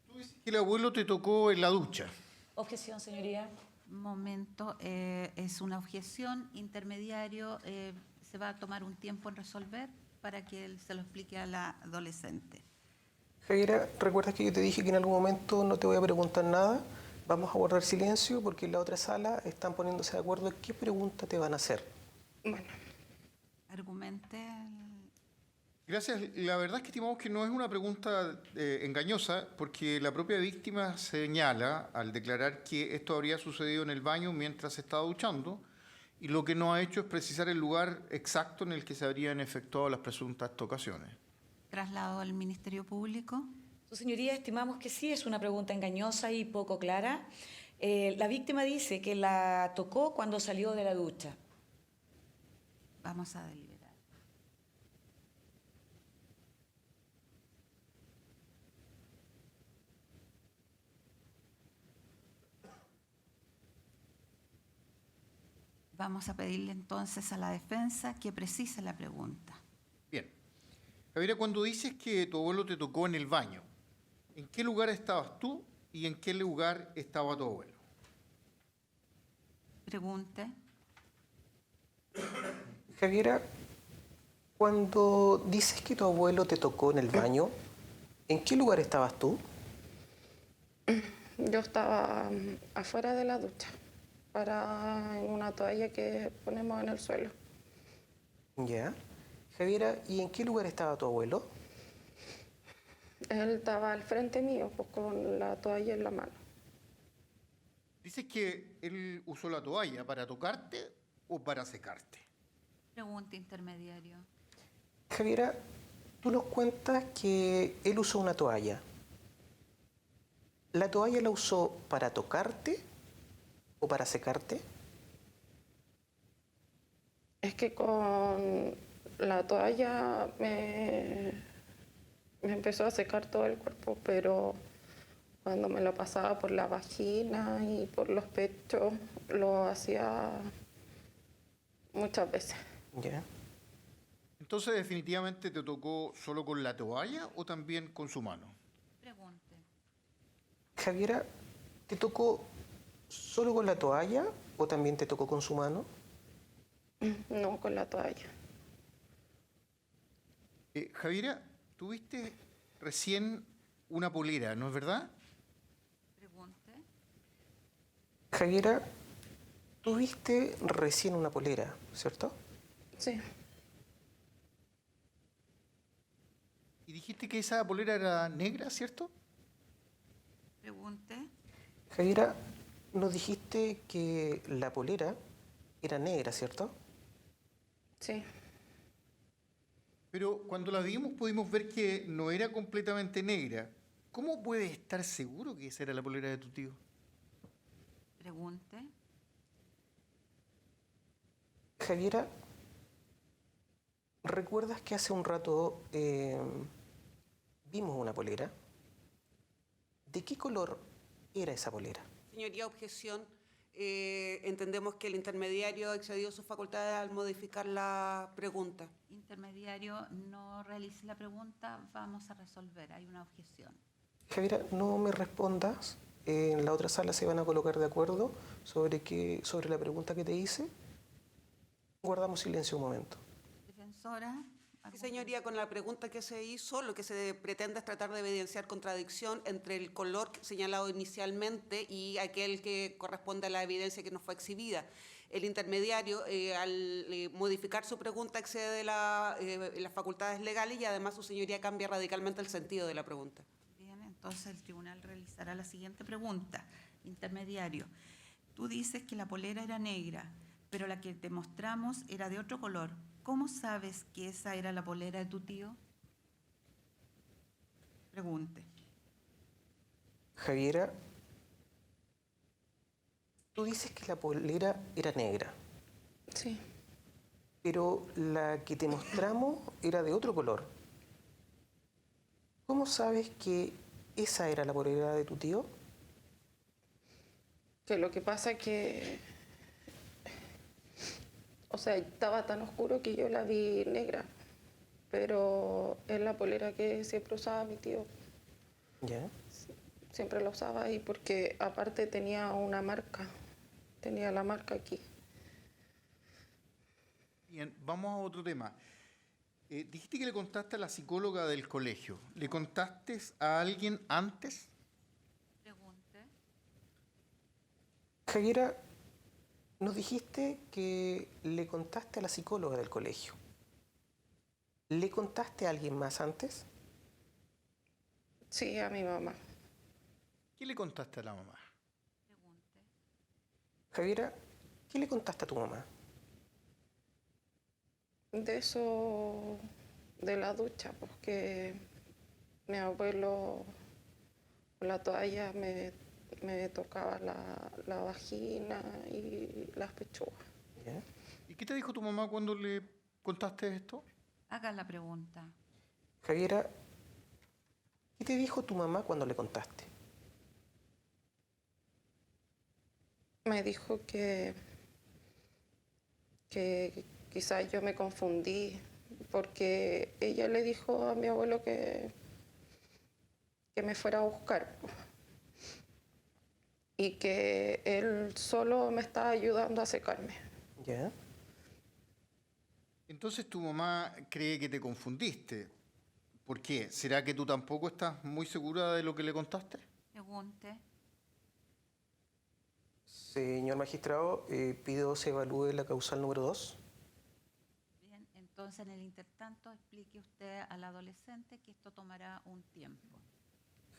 tú dices que el abuelo te tocó en la ducha. Objeción, señoría. Un momento, es una objeción. Intermediario, se va a tomar un tiempo en resolver para que él se lo explique a la adolescente. Javiera, ¿recuerdas que yo te dije que en algún momento no te voy a preguntar nada? Vamos a guardar silencio porque en la otra sala están poniéndose de acuerdo en qué pregunta te van a hacer. Bueno, Argumente. Gracias. La verdad es que estimamos que no es una pregunta engañosa porque la propia víctima señala al declarar que esto habría sucedido en el baño mientras se estaba duchando y lo que no ha hecho es precisar el lugar exacto en el que se habrían efectuado las presuntas tocaciones. Traslado al Ministerio Público. Su señoría, estimamos que sí es una pregunta engañosa y poco clara. La víctima dice que la tocó cuando salió de la ducha. Vamos a deliberar. Vamos a pedirle entonces a la defensa que precise la pregunta. Bien. Javiera, cuando dices que tu abuelo te tocó en el baño, ¿en qué lugar estabas tú y en qué lugar estaba tu abuelo? Pregunte. Javiera, cuando dices que tu abuelo te tocó en el baño, ¿en qué lugar estabas tú? yo estaba afuera de la ducha, en una toalla que ponemos en el suelo. Ya. Javiera, ¿y en qué lugar estaba tu abuelo? Él estaba al frente mío, pues con la toalla en la mano. ¿Dices que él usó la toalla para tocarte o para secarte? Pregunta intermediario. Javiera, tú nos cuentas que él usó una toalla. ¿La toalla la usó para tocarte o para secarte? Es que con la toalla me empezó a secar todo el cuerpo, pero cuando me lo pasaba por la vagina y por los pechos, lo hacía muchas veces. Ya. Entonces, ¿definitivamente te tocó solo con la toalla o también con su mano? Pregunte. Javiera, ¿te tocó solo con la toalla o también te tocó con su mano? No, con la toalla. Javiera, tuviste recién una polera, ¿no es verdad? Pregunte. Javiera, tuviste recién una polera, ¿cierto? Sí, Y dijiste que esa polera era negra, ¿cierto? Pregunte. Javiera, nos dijiste que la polera era negra, ¿cierto? Sí, Pero cuando la vimos pudimos ver que no era completamente negra. ¿Cómo puedes estar seguro que esa era la polera de tu tío? Pregunte. Javiera, ¿recuerdas que hace un rato vimos una polera? ¿De qué color era esa polera? Señoría, objeción. Entendemos que el intermediario excedió sus facultades al modificar la pregunta. Intermediario, no realice la pregunta, vamos a resolver. Hay una objeción. Javiera, no me respondas. En la otra sala se van a colocar de acuerdo sobre la pregunta que te hice. Guardamos silencio un momento. Defensora. Sí, señoría, con la pregunta que se hizo, lo que se pretende es tratar de evidenciar contradicción entre el color señalado inicialmente y aquel que corresponde a la evidencia que nos fue exhibida. El intermediario, al modificar su pregunta, excede de las facultades legales y además su señoría cambia radicalmente el sentido de la pregunta. Bien, entonces el tribunal realizará la siguiente pregunta. Intermediario, tú dices que la polera era negra, pero la que te mostramos era de otro color. ¿Cómo sabes que esa era la polera de tu tío? Pregunte. Javiera, tú dices que la polera era negra, sí. pero la que te mostramos era de otro color. ¿Cómo sabes que esa era la polera de tu tío? Que lo que pasa es que, o sea, estaba tan oscuro que yo la vi negra, pero es la polera que siempre usaba mi tío. ¿Ya? Siempre la usaba y porque aparte tenía una marca, tenía la marca aquí. Bien, vamos a otro tema. Dijiste que le contaste a la psicóloga del colegio. ¿Le contaste a alguien antes? Pregunte. Javiera, nos dijiste que le contaste a la psicóloga del colegio. ¿Le contaste a alguien más antes? Sí, a mi mamá. ¿Qué le contaste a la mamá? Pregunte. Javiera, ¿qué le contaste a tu mamá? De eso, de la ducha, pues que mi abuelo con la toalla me tocaba la vagina y las pechugas. ¿Ya? ¿Y qué te dijo tu mamá cuando le contaste esto? Haga la pregunta. Javiera, ¿qué te dijo tu mamá cuando le contaste? Me dijo que quizás yo me confundí porque ella le dijo a mi abuelo que me fuera a buscar y que él solo me estaba ayudando a secarme. ¿Ya? Entonces tu mamá cree que te confundiste. ¿Por qué? ¿Será que tú tampoco estás muy segura de lo que le contaste? Pregunte. Señor magistrado, pido se evalúe la causal número 2. Bien, entonces en el intertanto explique usted al adolescente que esto tomará un tiempo.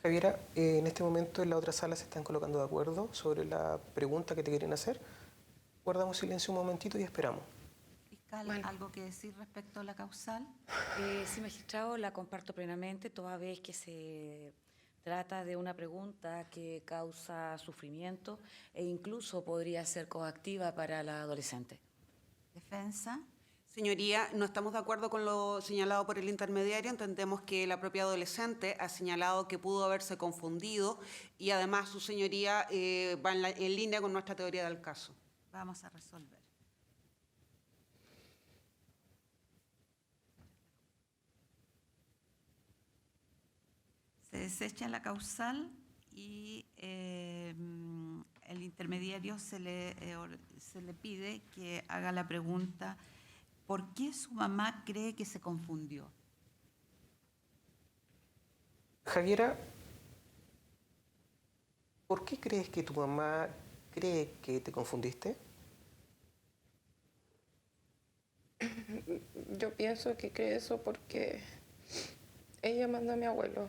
Javiera, en este momento en la otra sala se están colocando de acuerdo sobre la pregunta que te quieren hacer. Guardamos silencio un momentito y esperamos. Fiscal, Bueno. ¿algo que decir respecto a la causal? Sí, magistrado, la comparto plenamente, toda vez que se trata de una pregunta que causa sufrimiento e incluso podría ser coactiva para la adolescente. Defensa. Señoría, no estamos de acuerdo con lo señalado por el intermediario. Entendemos que la propia adolescente ha señalado que pudo haberse confundido y además su señoría va en línea con nuestra teoría del caso. Vamos a resolver. Se desecha la causal y el intermediario se le pide que haga la pregunta: ¿por qué su mamá cree que se confundió? Javiera, ¿por qué crees que tu mamá cree que te confundiste? Yo pienso que cree eso porque Ella mandó a mi abuelo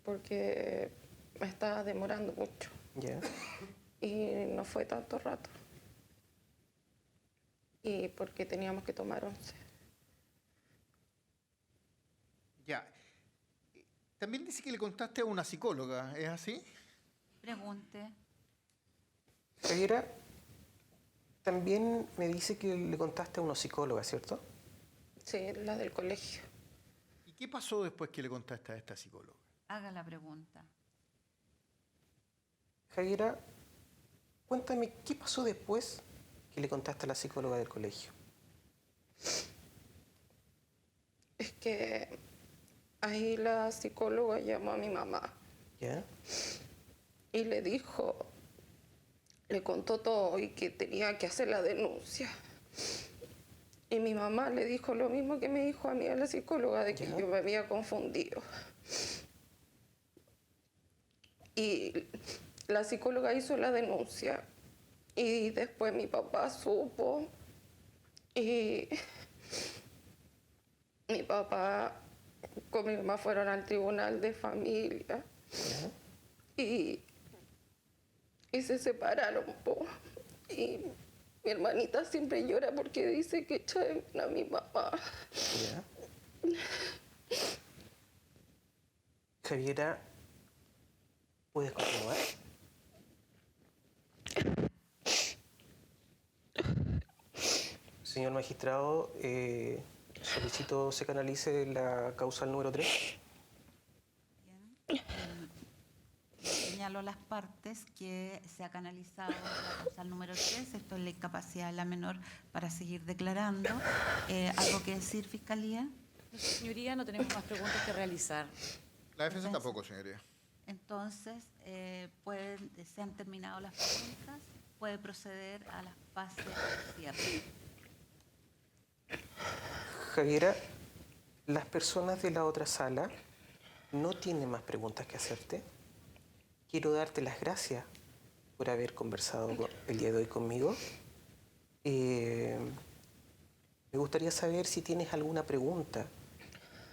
porque me estaba demorando mucho ¿Ya? y no fue tanto rato. Y porque teníamos que tomar 11. Ya. También dice que le contaste a una psicóloga, ¿es así? Pregunte. Javiera, también me dice que le contaste a una psicóloga, ¿cierto? Sí, la del colegio. ¿Y qué pasó después que le contaste a esta psicóloga? Haga la pregunta. Javiera, cuéntame, ¿qué pasó después que le contaste a la psicóloga del colegio? Es que ahí la psicóloga llamó a mi mamá ¿Ya? y le dijo, le contó todo y que tenía que hacer la denuncia. Y mi mamá le dijo lo mismo que me dijo a mí a la psicóloga, de que ¿Ya? yo me había confundido. Y la psicóloga hizo la denuncia y después mi papá supo y mi papá con mi mamá fueron al tribunal de familia y se separaron. Y mi hermanita siempre llora porque dice que echa de menos a mi mamá. ¿Ya? Javiera, ¿puedes continuar? Señor magistrado, solicito se canalice la causal número 3. Bien. Señalo las partes que se ha canalizado la causal número 3. Esto es la incapacidad de la menor para seguir declarando. ¿Algo que decir, Fiscalía? Señoría, no tenemos más preguntas que realizar. La defensa tampoco, señoría. Entonces, se han terminado las preguntas. Puede proceder a las fases de cierre. Javiera, las personas de la otra sala no tienen más preguntas que hacerte. Quiero darte las gracias por haber conversado el día de hoy conmigo. Me gustaría saber si tienes alguna pregunta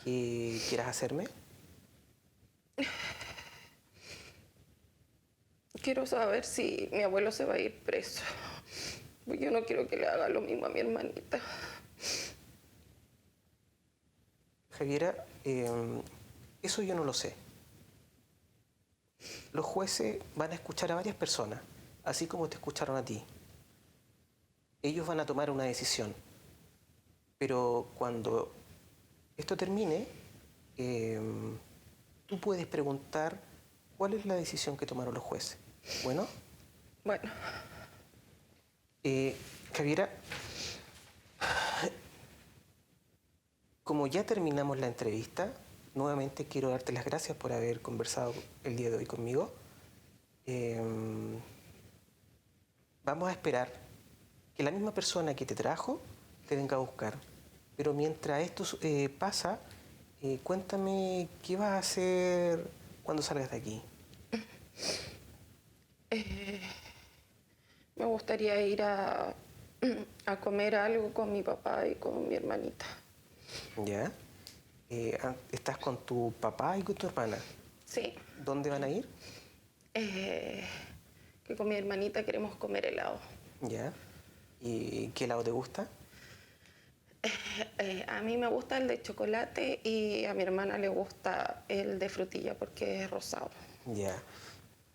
que quieras hacerme. Quiero saber si mi abuelo se va a ir preso. Yo no quiero que le haga lo mismo a mi hermanita. Javiera, eso yo no lo sé. Los jueces van a escuchar a varias personas, así como te escucharon a ti. Ellos van a tomar una decisión. Pero cuando esto termine, tú puedes preguntar cuál es la decisión que tomaron los jueces. ¿Bueno? Bueno, Javiera, como ya terminamos la entrevista, nuevamente quiero darte las gracias por haber conversado el día de hoy conmigo. Vamos a esperar que la misma persona que te trajo te venga a buscar. Pero mientras esto pasa, cuéntame qué vas a hacer cuando salgas de aquí. me gustaría ir a comer algo con mi papá y con mi hermanita. ¿Ya? ¿Estás con tu papá y con tu hermana? Sí, ¿Dónde van a ir? que con mi hermanita queremos comer helado. ¿Ya? ¿Y qué helado te gusta? A mí me gusta el de chocolate y a mi hermana le gusta el de frutilla porque es rosado. Ya.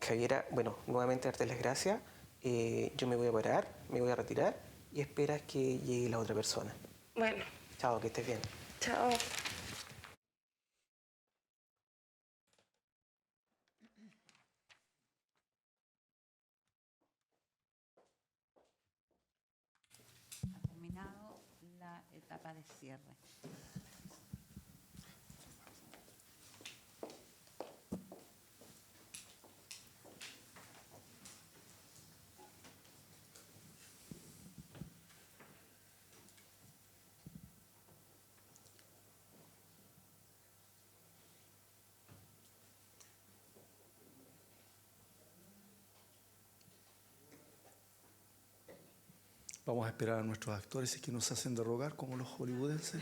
Javiera, bueno, nuevamente darte las gracias. Yo me voy a parar, me voy a retirar y esperas que llegue la otra persona. Bueno, Chao, que estés bien. chao. Ha terminado la etapa de cierre. Vamos a esperar a nuestros actores si es que nos hacen de rogar como los hollywoodenses.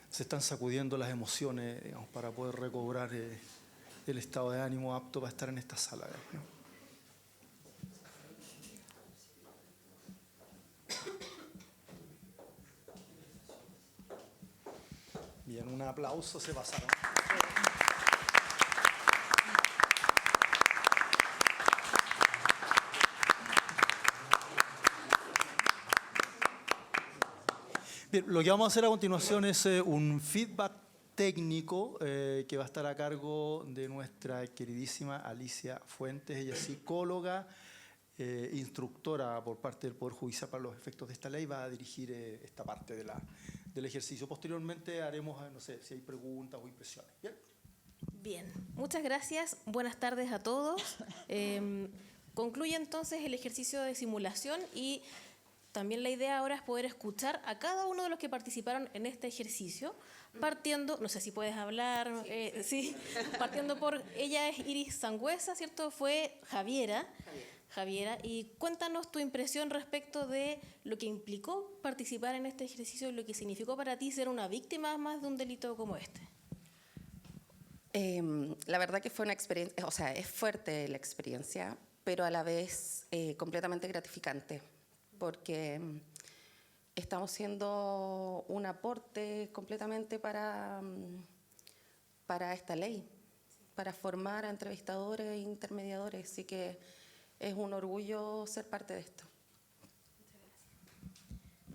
se están sacudiendo las emociones, digamos, para poder recobrar el estado de ánimo apto para estar en esta sala, ¿no? Bien, un aplauso, se pasaron. Bien, lo que vamos a hacer a continuación es un feedback técnico que va a estar a cargo de nuestra queridísima Alicia Fuentes. Ella es psicóloga, instructora por parte del Poder Judicial para los efectos de esta ley, va a dirigir esta parte del ejercicio. Posteriormente haremos, no sé, si hay preguntas o impresiones. ¿Bien? Bien, muchas gracias. Buenas tardes a todos. Concluye entonces el ejercicio de simulación y también la idea ahora es poder escuchar a cada uno de los que participaron en este ejercicio, partiendo, no sé si puedes hablar, sí, partiendo por, ella es Iris Sangüesa, ¿cierto? Fue Javiera, y cuéntanos tu impresión respecto de lo que implicó participar en este ejercicio y lo que significó para ti ser una víctima más de un delito como este. La verdad que fue una experiencia, o sea, es fuerte la experiencia, pero a la vez completamente gratificante, porque estamos siendo un aporte completamente para esta ley, para formar a entrevistadores e intermediadores, así que es un orgullo ser parte de esto.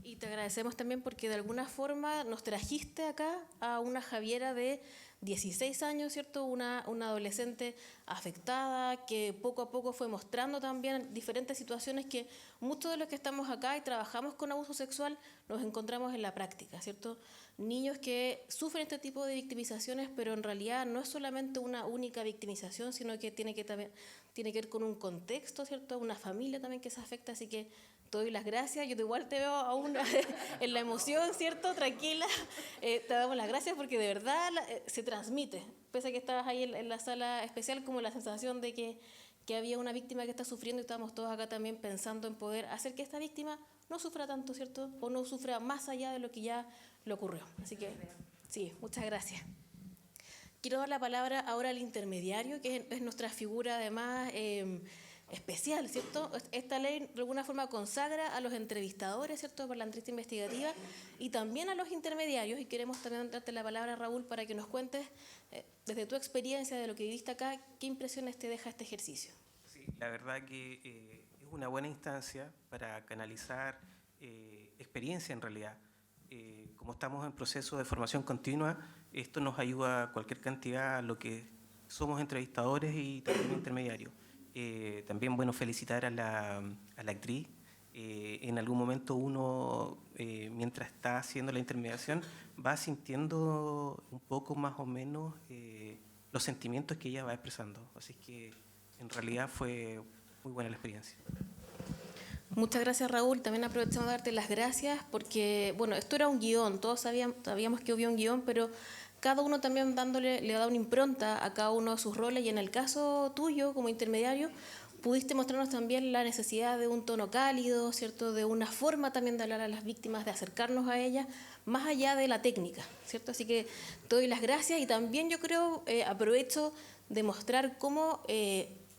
Y te agradecemos también porque de alguna forma nos trajiste acá a una Javiera de 16 años, ¿cierto? Una adolescente afectada que poco a poco fue mostrando también diferentes situaciones que muchos de los que estamos acá y trabajamos con abuso sexual nos encontramos en la práctica, ¿cierto? Niños que sufren este tipo de victimizaciones, pero en realidad no es solamente una única victimización, sino que tiene que ver con un contexto, ¿cierto? Una familia también que se afecta, así que te doy las gracias. Yo igual te veo aún en la emoción, ¿cierto? Tranquila. Te damos las gracias porque de verdad se transmite. Pese a que estabas ahí en la sala especial, como la sensación de que había una víctima que está sufriendo y estábamos todos acá también pensando en poder hacer que esta víctima no sufra tanto, ¿cierto? O no sufra más allá de lo que ya le ocurrió. Así que, sí, muchas gracias. Quiero dar la palabra ahora al intermediario, que es nuestra figura además especial, ¿cierto? Esta ley de alguna forma consagra a los entrevistadores, ¿cierto?, por la entrevista investigativa y también a los intermediarios, y queremos también darte la palabra, Raúl, para que nos cuentes desde tu experiencia, de lo que viviste acá, qué impresiones te deja este ejercicio. Sí, la verdad que es una buena instancia para canalizar experiencia en realidad. Como estamos en proceso de formación continua, esto nos ayuda a cualquier cantidad a lo que somos entrevistadores y también intermediarios. También, bueno, felicitar a la actriz. En algún momento uno, mientras está haciendo la intermediación, va sintiendo un poco más o menos los sentimientos que ella va expresando. Así que en realidad fue muy buena la experiencia. Muchas gracias, Raúl. También aprovechamos de darte las gracias porque, bueno, esto era un guión, todos sabíamos que había un guión, pero cada uno también le da una impronta a cada uno de sus roles, y en el caso tuyo, como intermediario, pudiste mostrarnos también la necesidad de un tono cálido, ¿cierto?, de una forma también de hablar a las víctimas, de acercarnos a ellas, más allá de la técnica, ¿cierto? Así que te doy las gracias y también yo creo, aprovecho de mostrar cómo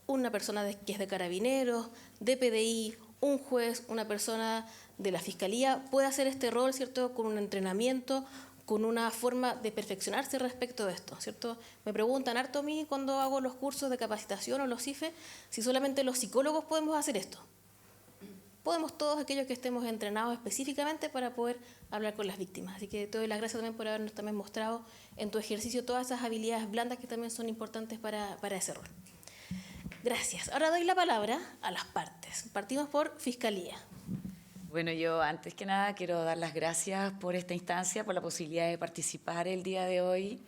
una persona que es de Carabineros, de PDI, un juez, una persona de la Fiscalía puede hacer este rol, ¿cierto?, con un entrenamiento, con una forma de perfeccionarse respecto de esto, ¿cierto? Me preguntan harto a mí cuando hago los cursos de capacitación o los CIFE, si solamente los psicólogos podemos hacer esto. Podemos todos aquellos que estemos entrenados específicamente para poder hablar con las víctimas. Así que te doy las gracias también por habernos también mostrado en tu ejercicio todas esas habilidades blandas que también son importantes para ese rol. Gracias. Ahora doy la palabra a las partes. Partimos por Fiscalía. Bueno, yo antes que nada quiero dar las gracias por esta instancia, por la posibilidad de participar el día de hoy.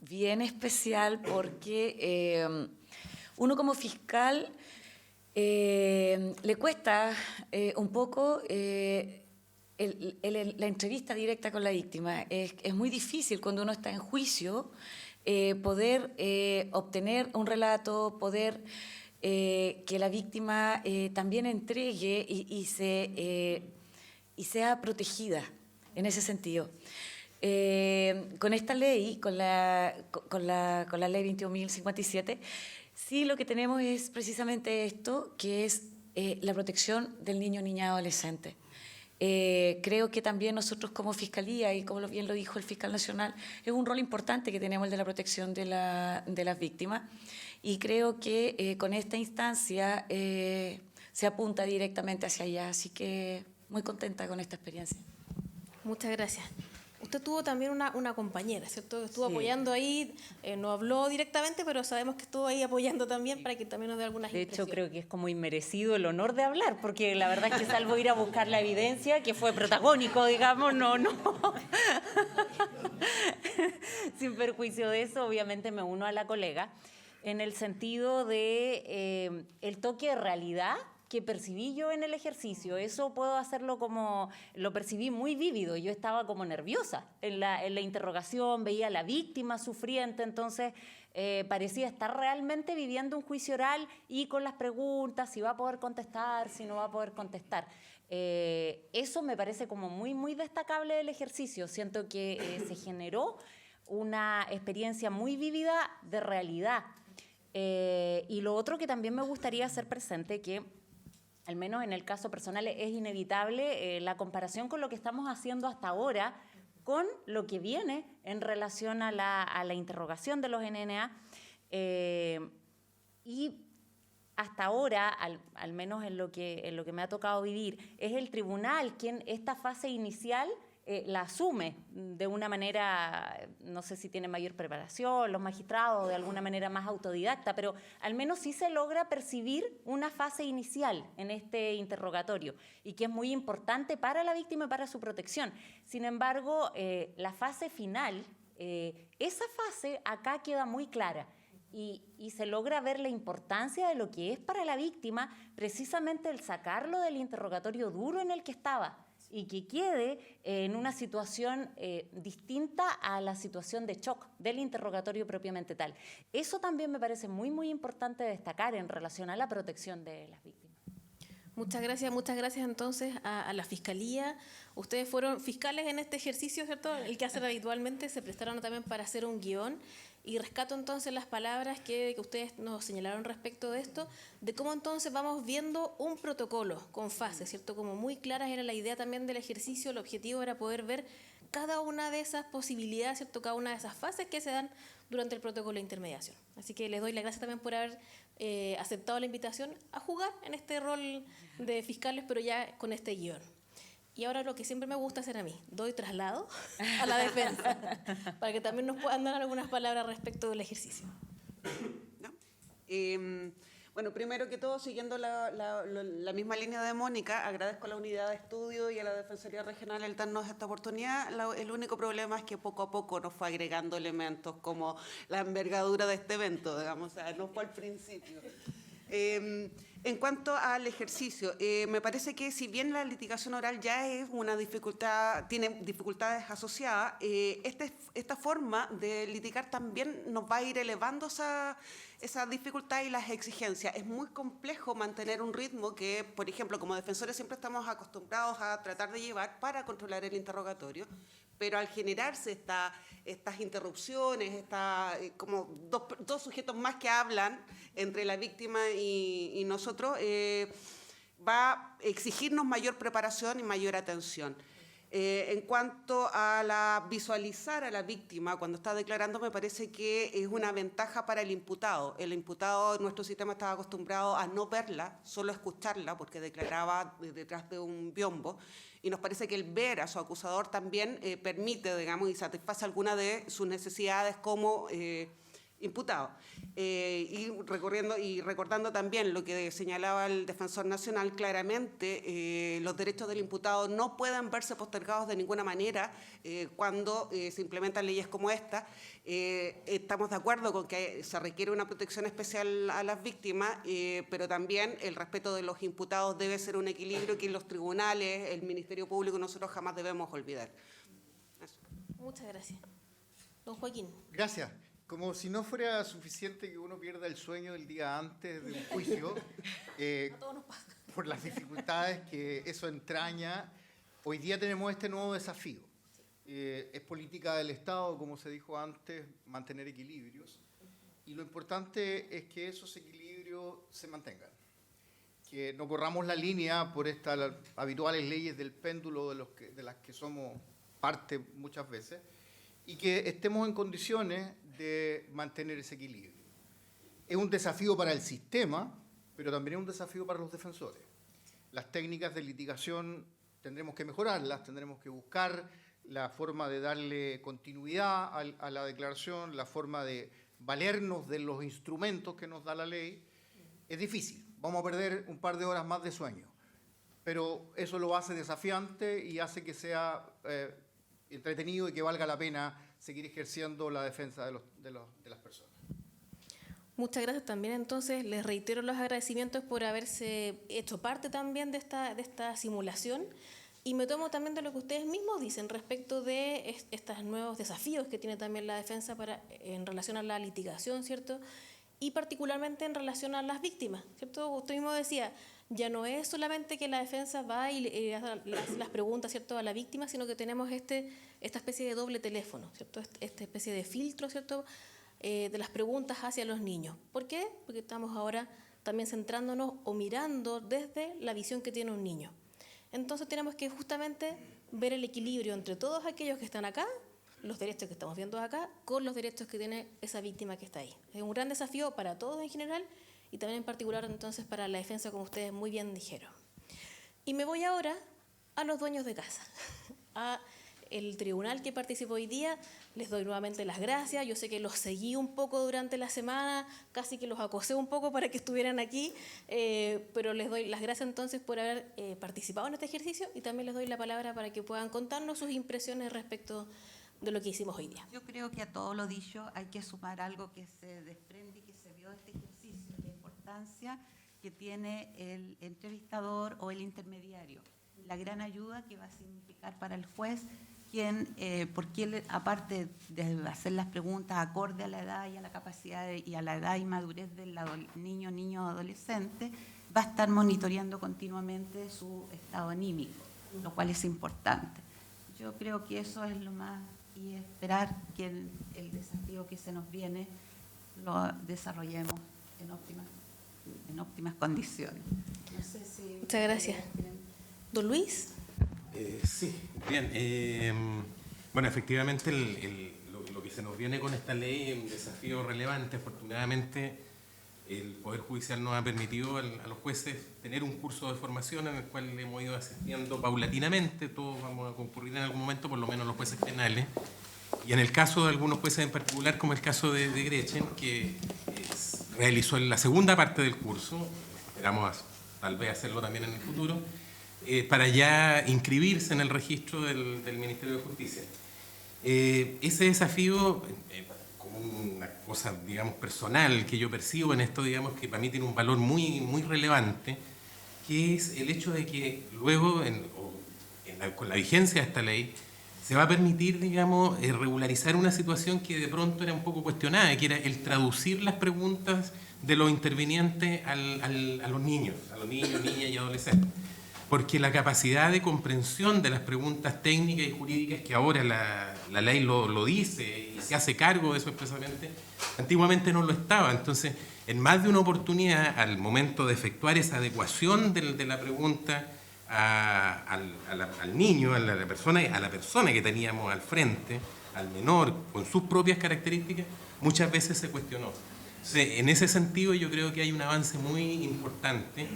Bien especial porque uno como fiscal le cuesta un poco la entrevista directa con la víctima. Es muy difícil cuando uno está en juicio poder obtener un relato, poder que la víctima también entregue y sea protegida en ese sentido. Con esta ley, con la ley 21.057, sí lo que tenemos es precisamente esto, que es la protección del niño, niña, adolescente. Creo que también nosotros como Fiscalía, y como bien lo dijo el Fiscal Nacional, es un rol importante que tenemos el de la protección de las víctimas, y creo que con esta instancia se apunta directamente hacia allá, así que muy contenta con esta experiencia. Muchas gracias. Usted tuvo también una compañera, ¿cierto? Estuvo Sí. apoyando ahí, no habló directamente, pero sabemos que estuvo ahí apoyando también para que también nos dé algunas De hecho, impresiones. creo que es como inmerecido el honor de hablar, porque la verdad es que salvo ir a buscar la evidencia, que fue protagónico, digamos, no. Sin perjuicio de eso, obviamente me uno a la colega, en el sentido de el toque de realidad que percibí yo en el ejercicio. Eso puedo hacerlo como, lo percibí muy vívido. Yo estaba como nerviosa en la interrogación, veía a la víctima sufriente, entonces parecía estar realmente viviendo un juicio oral y con las preguntas, si va a poder contestar, si no va a poder contestar. Eso me parece como muy, muy destacable del ejercicio. Siento que se generó una experiencia muy vívida de realidad. Y lo otro que también me gustaría hacer presente, que al menos en el caso personal es inevitable la comparación con lo que estamos haciendo hasta ahora con lo que viene en relación a la interrogación de los NNA. Y hasta ahora, al menos en lo que me ha tocado vivir, es el tribunal quien esta fase inicial la asume de una manera, no sé si tiene mayor preparación, los magistrados de alguna manera más autodidacta, pero al menos sí se logra percibir una fase inicial en este interrogatorio y que es muy importante para la víctima y para su protección. Sin embargo, la fase final, esa fase acá queda muy clara. Y se logra ver la importancia de lo que es para la víctima precisamente el sacarlo del interrogatorio duro en el que estaba y que quede en una situación distinta a la situación de shock del interrogatorio propiamente tal. Eso también me parece muy, muy importante destacar en relación a la protección de las víctimas. Muchas gracias entonces a la Fiscalía. Ustedes fueron fiscales en este ejercicio, ¿cierto? El que hacen habitualmente, se prestaron también para hacer un guión. Y rescato entonces las palabras que ustedes nos señalaron respecto de esto, de cómo entonces vamos viendo un protocolo con fases, ¿cierto? Como muy claras era la idea también del ejercicio, el objetivo era poder ver cada una de esas posibilidades, ¿cierto? Cada una de esas fases que se dan durante el protocolo de intermediación. Así que les doy las gracias también por haber aceptado la invitación a jugar en este rol de fiscales, pero ya con este guión. Y ahora lo que siempre me gusta hacer a mí, doy traslado a la defensa, para que también nos puedan dar algunas palabras respecto del ejercicio. ¿No? Bueno, primero que todo, siguiendo la misma línea de Mónica, agradezco a la unidad de estudio y a la Defensoría Regional el darnos esta oportunidad. El único problema es que poco a poco nos fue agregando elementos como la envergadura de este evento, digamos, o sea, no fue al principio. En cuanto al ejercicio, me parece que si bien la litigación oral ya es una dificultad, tiene dificultades asociadas, esta forma de litigar también nos va a ir elevando esa dificultad y las exigencias. Es muy complejo mantener un ritmo que, por ejemplo, como defensores siempre estamos acostumbrados a tratar de llevar para controlar el interrogatorio, pero al generarse estas interrupciones, como dos sujetos más que hablan entre la víctima y nosotros, va a exigirnos mayor preparación y mayor atención. En cuanto a visualizar a la víctima cuando está declarando, me parece que es una ventaja para el imputado. El imputado en nuestro sistema estaba acostumbrado a no verla, solo escucharla, porque declaraba detrás de un biombo. Y nos parece que el ver a su acusador también permite, digamos, y satisface alguna de sus necesidades como imputado. Y recordando también lo que señalaba el Defensor Nacional, claramente los derechos del imputado no pueden verse postergados de ninguna manera cuando se implementan leyes como esta. Estamos de acuerdo con que se requiere una protección especial a las víctimas, pero también el respeto de los imputados debe ser un equilibrio que los tribunales, el Ministerio Público, nosotros jamás debemos olvidar. Eso. Muchas gracias. Don Joaquín. Gracias. Como si no fuera suficiente que uno pierda el sueño el día antes de un juicio, por las dificultades que eso entraña, hoy día tenemos este nuevo desafío. Es política del Estado, como se dijo antes, mantener equilibrios. Y lo importante es que esos equilibrios se mantengan. Que no corramos la línea por estas habituales leyes del péndulo de las que somos parte muchas veces, y que estemos en condiciones de mantener ese equilibrio. Es un desafío para el sistema, pero también es un desafío para los defensores. Las técnicas de litigación tendremos que mejorarlas, tendremos que buscar la forma de darle continuidad a la declaración, la forma de valernos de los instrumentos que nos da la ley. Es difícil, vamos a perder un par de horas más de sueño, pero eso lo hace desafiante y hace que sea entretenido y que valga la pena seguir ejerciendo la defensa de las personas. Muchas gracias también. Entonces, les reitero los agradecimientos por haberse hecho parte también de esta simulación, y me tomo también de lo que ustedes mismos dicen respecto de estos nuevos desafíos que tiene también la defensa en relación a la litigación, ¿cierto? Y particularmente en relación a las víctimas, ¿cierto? Usted mismo decía, ya no es solamente que la defensa va y hace las preguntas, ¿cierto?, a la víctima, sino que tenemos esta especie de doble teléfono, ¿cierto? Esta especie de filtro, ¿cierto?, de las preguntas hacia los niños. ¿Por qué? Porque estamos ahora también centrándonos o mirando desde la visión que tiene un niño. Entonces tenemos que justamente ver el equilibrio entre todos aquellos que están acá, los derechos que estamos viendo acá, con los derechos que tiene esa víctima que está ahí. Es un gran desafío para todos en general y también en particular entonces para la defensa, como ustedes muy bien dijeron. Y me voy ahora a los dueños de casa, a el tribunal que participó hoy día. Les doy nuevamente las gracias. Yo sé que los seguí un poco durante la semana, casi que los acosé un poco para que estuvieran aquí, pero les doy las gracias entonces por haber participado en este ejercicio, y también les doy la palabra para que puedan contarnos sus impresiones respecto de lo que hicimos hoy día. Yo creo que a todo lo dicho hay que sumar algo que se desprende y que se vio de este ejercicio, la importancia que tiene el entrevistador o el intermediario, la gran ayuda que va a significar para el juez, porque él, aparte de hacer las preguntas acorde a la edad y a la capacidad y a la edad y madurez del niño o adolescente, va a estar monitoreando continuamente su estado anímico, lo cual es importante. Yo creo que eso es lo más, y esperar que el desafío que se nos viene lo desarrollemos en óptimas condiciones. No sé si... Muchas gracias. ¿Don Luis? Sí, bien. Bueno, efectivamente lo que se nos viene con esta ley es un desafío relevante. Afortunadamente, el Poder Judicial nos ha permitido a los jueces tener un curso de formación en el cual hemos ido asistiendo paulatinamente. Todos vamos a concurrir en algún momento, por lo menos los jueces penales. Y en el caso de algunos jueces en particular, como el caso de Gretchen, que realizó la segunda parte del curso, esperamos tal vez hacerlo también en el futuro, para ya inscribirse en el registro del Ministerio de Justicia. Ese desafío, como una cosa, digamos, personal que yo percibo en esto, digamos, que para mí tiene un valor muy, muy relevante, que es el hecho de que luego, con la vigencia de esta ley, se va a permitir, digamos, regularizar una situación que de pronto era un poco cuestionada, que era el traducir las preguntas de los intervinientes a los niños, niñas y adolescentes. Porque la capacidad de comprensión de las preguntas técnicas y jurídicas, que ahora la ley lo dice y se hace cargo de eso expresamente, antiguamente no lo estaba. Entonces, en más de una oportunidad, al momento de efectuar esa adecuación de la pregunta al niño, a la persona que teníamos al frente, al menor, con sus propias características, muchas veces se cuestionó. Entonces, en ese sentido, yo creo que hay un avance muy importante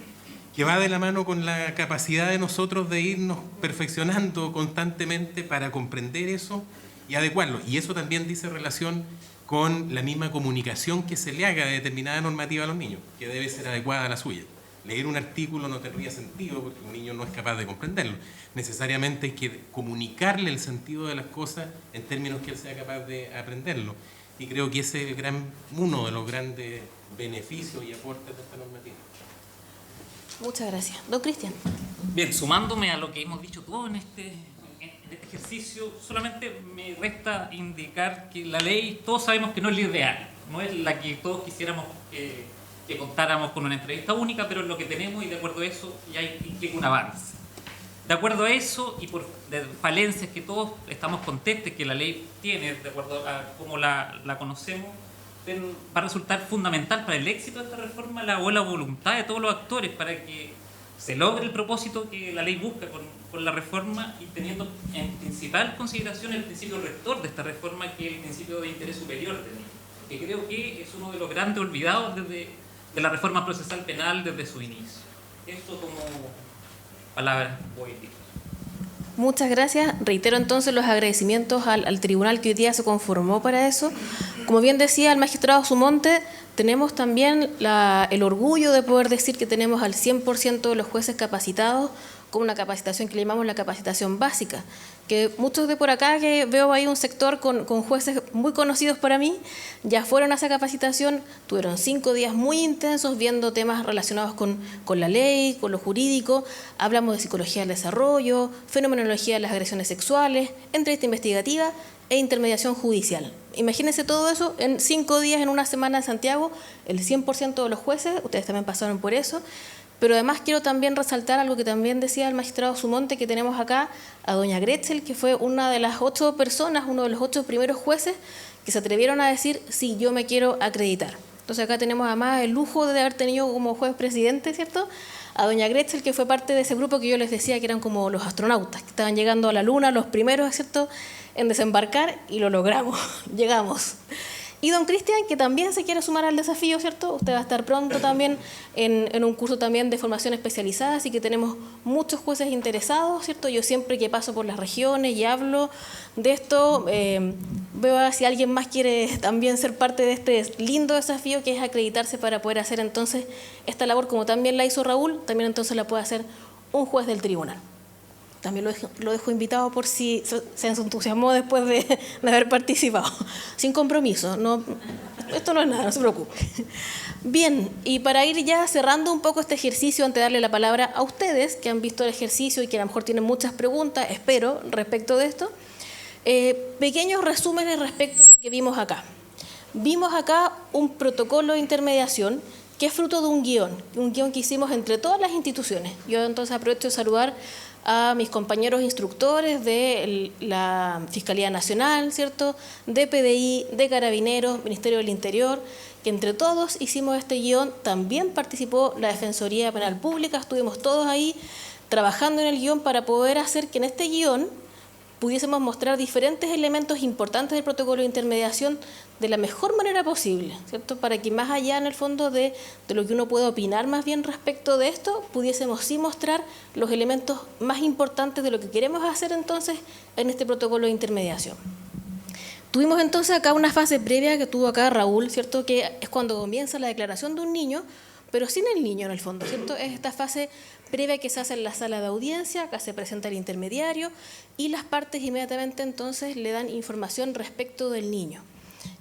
que va de la mano con la capacidad de nosotros de irnos perfeccionando constantemente para comprender eso y adecuarlo. Y eso también dice relación con la misma comunicación que se le haga de determinada normativa a los niños, que debe ser adecuada a la suya. Leer un artículo no tendría sentido porque un niño no es capaz de comprenderlo. Necesariamente hay que comunicarle el sentido de las cosas en términos que él sea capaz de aprenderlo. Y creo que ese es uno de los grandes beneficios y aportes de esta normativa. Muchas gracias. Don Cristian. Bien, sumándome a lo que hemos dicho todos en este ejercicio, solamente me resta indicar que la ley, todos sabemos que no es la ideal, no es la que todos quisiéramos que contáramos con una entrevista única, pero es lo que tenemos y de acuerdo a eso ya implica un avance. de acuerdo a eso y por falencias que todos estamos conscientes que la ley tiene, de acuerdo a cómo la conocemos, va a resultar fundamental para el éxito de esta reforma la buena voluntad de todos los actores para que se logre el propósito que la ley busca con la reforma y teniendo en principal consideración el principio rector de esta reforma, que es el principio de interés superior del niño, que creo que es uno de los grandes olvidados de la reforma procesal penal desde su inicio. Esto como palabras poéticas. Muchas gracias. Reitero entonces los agradecimientos al tribunal que hoy día se conformó para eso. Como bien decía el magistrado Sumonte, tenemos también el orgullo de poder decir que tenemos al 100% de los jueces capacitados con una capacitación que le llamamos la capacitación básica, que muchos de por acá, que veo ahí un sector con jueces muy conocidos para mí, ya fueron a esa capacitación, tuvieron 5 días muy intensos viendo temas relacionados con la ley, con lo jurídico, hablamos de psicología del desarrollo, fenomenología de las agresiones sexuales, entrevista investigativa e intermediación judicial. Imagínense todo eso en 5 días, en una semana en Santiago, el 100% de los jueces, ustedes también pasaron por eso. Pero además quiero también resaltar algo que también decía el magistrado Sumonte, que tenemos acá a doña Gretzel, que fue una de las 8 personas, uno de los 8 primeros jueces que se atrevieron a decir, sí, yo me quiero acreditar. Entonces acá tenemos además el lujo de haber tenido como juez presidente, ¿cierto?, a doña Gretzel, que fue parte de ese grupo que yo les decía que eran como los astronautas, que estaban llegando a la luna, los primeros, ¿cierto?, en desembarcar, y lo logramos, llegamos. Y don Cristian, que también se quiere sumar al desafío, ¿cierto? Usted va a estar pronto también en un curso también de formación especializada, así que tenemos muchos jueces interesados, ¿cierto? Yo siempre que paso por las regiones y hablo de esto, veo a si alguien más quiere también ser parte de este lindo desafío que es acreditarse para poder hacer entonces esta labor, como también la hizo Raúl, también entonces la puede hacer un juez del tribunal. También lo dejo invitado por si se entusiasmó después de haber participado. Sin compromiso, no, esto no es nada, no se preocupe. Bien, y para ir ya cerrando un poco este ejercicio, antes de darle la palabra a ustedes, que han visto el ejercicio y que a lo mejor tienen muchas preguntas, espero, respecto de esto, pequeños resúmenes respecto a lo que vimos acá. Vimos acá un protocolo de intermediación que es fruto de un guión que hicimos entre todas las instituciones. Yo entonces aprovecho de saludar a mis compañeros instructores de la Fiscalía Nacional, ¿cierto?, de PDI, de Carabineros, Ministerio del Interior, que entre todos hicimos este guión. También participó la Defensoría Penal Pública, estuvimos todos ahí trabajando en el guión para poder hacer que en este guión pudiésemos mostrar diferentes elementos importantes del protocolo de intermediación de la mejor manera posible, ¿cierto?, para que más allá en el fondo de lo que uno puede opinar más bien respecto de esto, pudiésemos sí mostrar los elementos más importantes de lo que queremos hacer entonces en este protocolo de intermediación. Tuvimos entonces acá una fase previa que tuvo acá Raúl, ¿cierto?, que es cuando comienza la declaración de un niño, pero sin el niño en el fondo, ¿cierto? Es esta fase previa que se hace en la sala de audiencia, acá se presenta el intermediario y las partes inmediatamente entonces le dan información respecto del niño.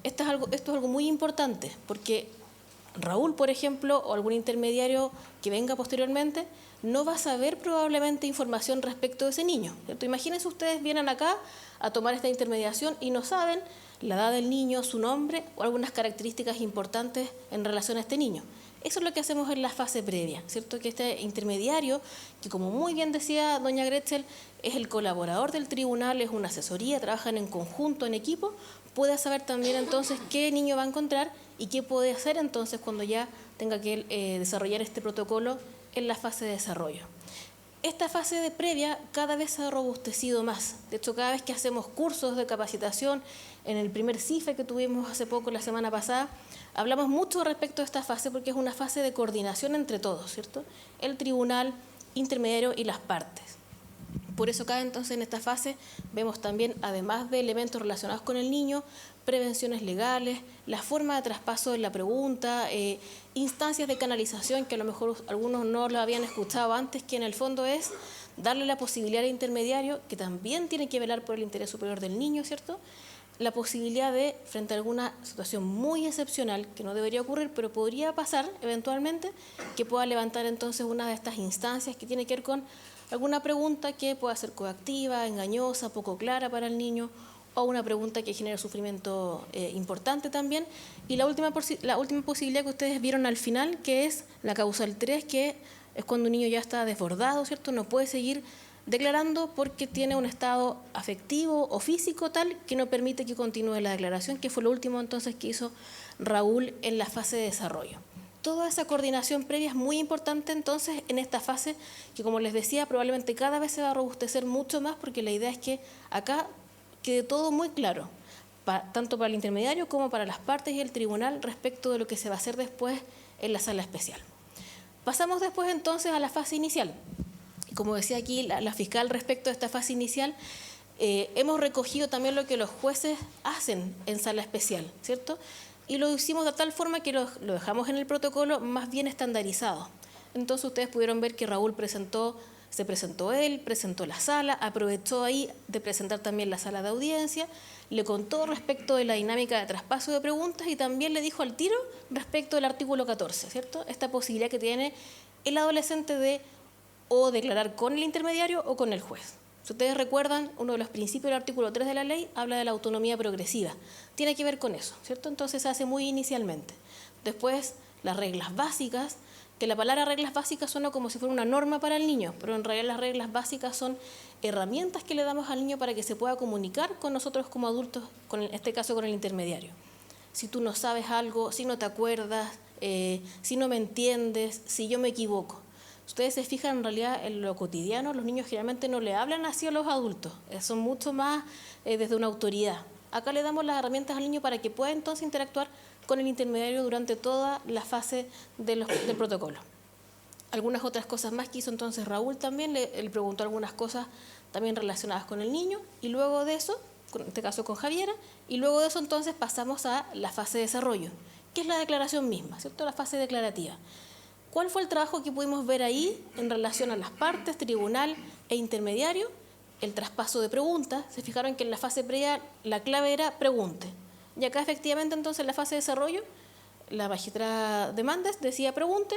Esto es algo muy importante porque Raúl, por ejemplo, o algún intermediario que venga posteriormente, no va a saber probablemente información respecto de ese niño, ¿cierto? Imagínense ustedes vienen acá a tomar esta intermediación y no saben la edad del niño, su nombre o algunas características importantes en relación a este niño. Eso es lo que hacemos en la fase previa, ¿cierto? Que este intermediario, que como muy bien decía doña Gretzel, es el colaborador del tribunal, es una asesoría, trabajan en conjunto, en equipo, pueda saber también entonces qué niño va a encontrar y qué puede hacer entonces cuando ya tenga que desarrollar este protocolo en la fase de desarrollo. Esta fase de previa cada vez se ha robustecido más. De hecho, cada vez que hacemos cursos de capacitación, en el primer CIFE que tuvimos hace poco, la semana pasada, hablamos mucho respecto a esta fase porque es una fase de coordinación entre todos, ¿cierto? El tribunal, intermediario y las partes. Por eso acá entonces en esta fase vemos también, además de elementos relacionados con el niño, prevenciones legales, la forma de traspaso de la pregunta, instancias de canalización que a lo mejor algunos no lo habían escuchado antes, que en el fondo es darle la posibilidad al intermediario, que también tiene que velar por el interés superior del niño, ¿cierto?, la posibilidad de, frente a alguna situación muy excepcional, que no debería ocurrir, pero podría pasar eventualmente, que pueda levantar entonces una de estas instancias que tiene que ver con alguna pregunta que pueda ser coactiva, engañosa, poco clara para el niño, o una pregunta que genere sufrimiento importante también. Y la última posibilidad que ustedes vieron al final, que es la causal 3, que es cuando un niño ya está desbordado, ¿cierto?, no puede seguir declarando porque tiene un estado afectivo o físico tal que no permite que continúe la declaración, que fue lo último entonces que hizo Raúl en la fase de desarrollo. Toda esa coordinación previa es muy importante entonces en esta fase que, como les decía, probablemente cada vez se va a robustecer mucho más, porque la idea es que acá quede todo muy claro, tanto para el intermediario como para las partes y el tribunal, respecto de lo que se va a hacer después en la sala especial. Pasamos después entonces a la fase inicial. Como decía aquí la fiscal respecto a esta fase inicial, hemos recogido también lo que los jueces hacen en sala especial, ¿cierto? Y lo hicimos de tal forma que lo dejamos en el protocolo más bien estandarizado. Entonces ustedes pudieron ver que Raúl se presentó él, presentó la sala, aprovechó ahí de presentar también la sala de audiencia, le contó respecto de la dinámica de traspaso de preguntas y también le dijo al tiro respecto del artículo 14, ¿cierto? Esta posibilidad que tiene el adolescente de o declarar con el intermediario o con el juez. Si ustedes recuerdan, uno de los principios del artículo 3 de la ley habla de la autonomía progresiva. Tiene que ver con eso, ¿cierto? Entonces se hace muy inicialmente. Después, las reglas básicas, que la palabra reglas básicas suena como si fuera una norma para el niño, pero en realidad las reglas básicas son herramientas que le damos al niño para que se pueda comunicar con nosotros como adultos, en este caso con el intermediario. Si tú no sabes algo, si no te acuerdas, si no me entiendes, si yo me equivoco. Ustedes se fijan en realidad en lo cotidiano, los niños generalmente no le hablan así a los adultos, son mucho más desde una autoridad. Acá le damos las herramientas al niño para que pueda entonces interactuar con el intermediario durante toda la fase del protocolo. Algunas otras cosas más que hizo entonces Raúl también, le preguntó algunas cosas también relacionadas con el niño, y luego de eso, en este caso con Javiera, y luego de eso entonces pasamos a la fase de desarrollo, que es la declaración misma, ¿cierto? La fase declarativa. ¿Cuál fue el trabajo que pudimos ver ahí en relación a las partes, tribunal e intermediario? El traspaso de preguntas. Se fijaron que en la fase previa la clave era pregunte. Y acá efectivamente entonces en la fase de desarrollo, la magistrada de Mandes decía pregunte,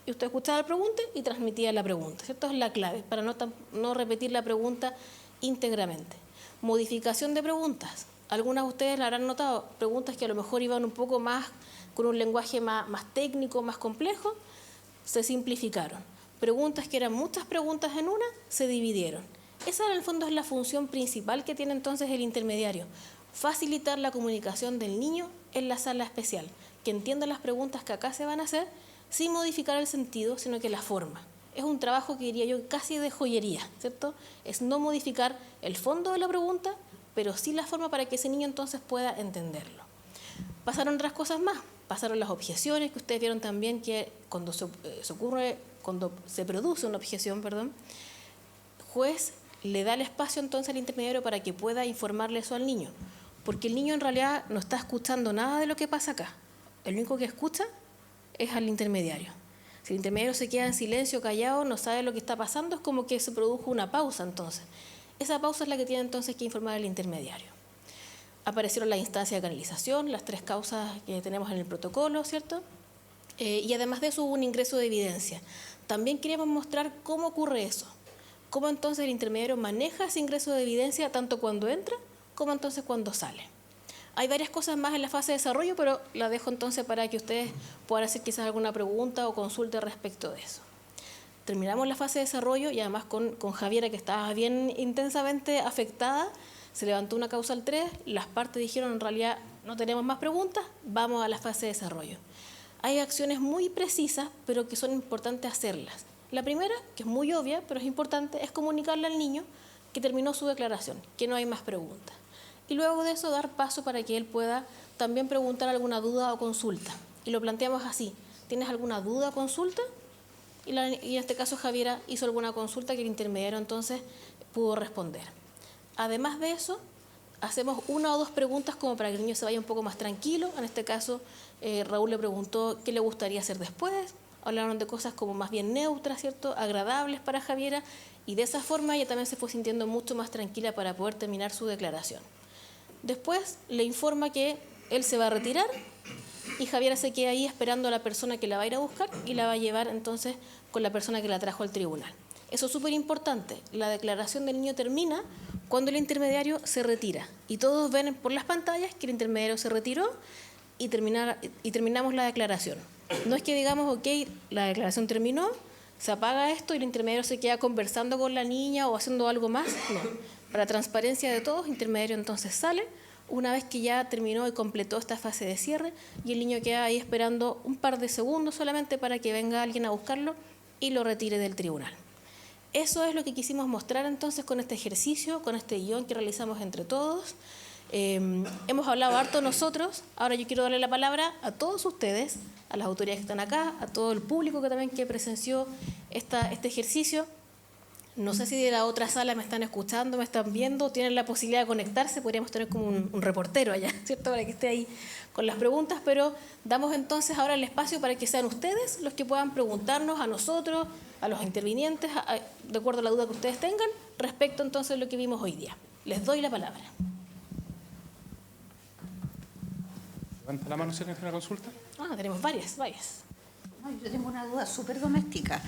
y usted escuchaba la pregunta y transmitía la pregunta, ¿cierto? Es la clave, para no repetir la pregunta íntegramente. Modificación de preguntas. Algunas de ustedes la habrán notado, preguntas que a lo mejor iban un poco más, con un lenguaje más técnico, más complejo, se simplificaron. Preguntas que eran muchas preguntas en una, se dividieron. Esa en el fondo es la función principal que tiene entonces el intermediario, facilitar la comunicación del niño en la sala especial, que entienda las preguntas que acá se van a hacer sin modificar el sentido, sino que la forma. Es un trabajo que diría yo casi de joyería, ¿cierto? Es no modificar el fondo de la pregunta, pero sí la forma para que ese niño entonces pueda entenderlo. Pasaron otras cosas más. Pasaron las objeciones, que ustedes vieron también que cuando se produce una objeción, juez le da el espacio entonces al intermediario para que pueda informarle eso al niño, porque el niño en realidad no está escuchando nada de lo que pasa acá. El único que escucha es al intermediario. Si el intermediario se queda en silencio, callado, no sabe lo que está pasando, es como que se produjo una pausa entonces. Esa pausa es la que tiene entonces que informar el intermediario. Aparecieron las instancias de canalización, las 3 causas que tenemos en el protocolo, ¿cierto? Y además de eso hubo un ingreso de evidencia. También queríamos mostrar cómo ocurre eso, cómo entonces el intermediario maneja ese ingreso de evidencia tanto cuando entra como entonces cuando sale. Hay varias cosas más en la fase de desarrollo, pero la dejo entonces para que ustedes puedan hacer quizás alguna pregunta o consulta respecto de eso. Terminamos la fase de desarrollo y además con Javiera, que estaba bien intensamente afectada. Se levantó una causal 3, las partes dijeron en realidad no tenemos más preguntas, vamos a la fase de desarrollo. Hay acciones muy precisas, pero que son importantes hacerlas. La primera, que es muy obvia, pero es importante, es comunicarle al niño que terminó su declaración, que no hay más preguntas. Y luego de eso dar paso para que él pueda también preguntar alguna duda o consulta. Y lo planteamos así, ¿tienes alguna duda o consulta? Y en este caso Javiera hizo alguna consulta que el intermediario entonces pudo responder. Además de eso, hacemos 1 o 2 preguntas como para que el niño se vaya un poco más tranquilo. En este caso, Raúl le preguntó qué le gustaría hacer después. Hablaron de cosas como más bien neutras, ¿cierto? Agradables para Javiera, y de esa forma ella también se fue sintiendo mucho más tranquila para poder terminar su declaración. Después le informa que él se va a retirar y Javiera se queda ahí esperando a la persona que la va a ir a buscar y la va a llevar entonces con la persona que la trajo al tribunal. Eso es súper importante. La declaración del niño termina cuando el intermediario se retira. Y todos ven por las pantallas que el intermediario se retiró y terminamos la declaración. No es que digamos, ok, la declaración terminó ¿Se apaga esto y el intermediario se queda conversando con la niña o haciendo algo más? No. Para transparencia de todos, el intermediario entonces sale una vez que ya terminó y completó esta fase de cierre y el niño queda ahí esperando un par de segundos solamente para que venga alguien a buscarlo y lo retire del tribunal. Eso es lo que quisimos mostrar entonces con este ejercicio, con este guión que realizamos entre todos. Hemos hablado harto nosotros, ahora yo quiero darle la palabra a todos ustedes, a las autoridades que están acá, a todo el público que presenció este ejercicio. No sé si de la otra sala me están escuchando, me están viendo, tienen la posibilidad de conectarse, podríamos tener como un reportero allá, ¿cierto? Para que esté ahí con las preguntas, pero damos entonces ahora el espacio para que sean ustedes los que puedan preguntarnos a nosotros, a los intervinientes, de acuerdo a la duda que ustedes tengan, respecto entonces a lo que vimos hoy día. Les doy la palabra. ¿Levanta la mano si tienes una consulta? Tenemos varias. Yo tengo una duda súper doméstica.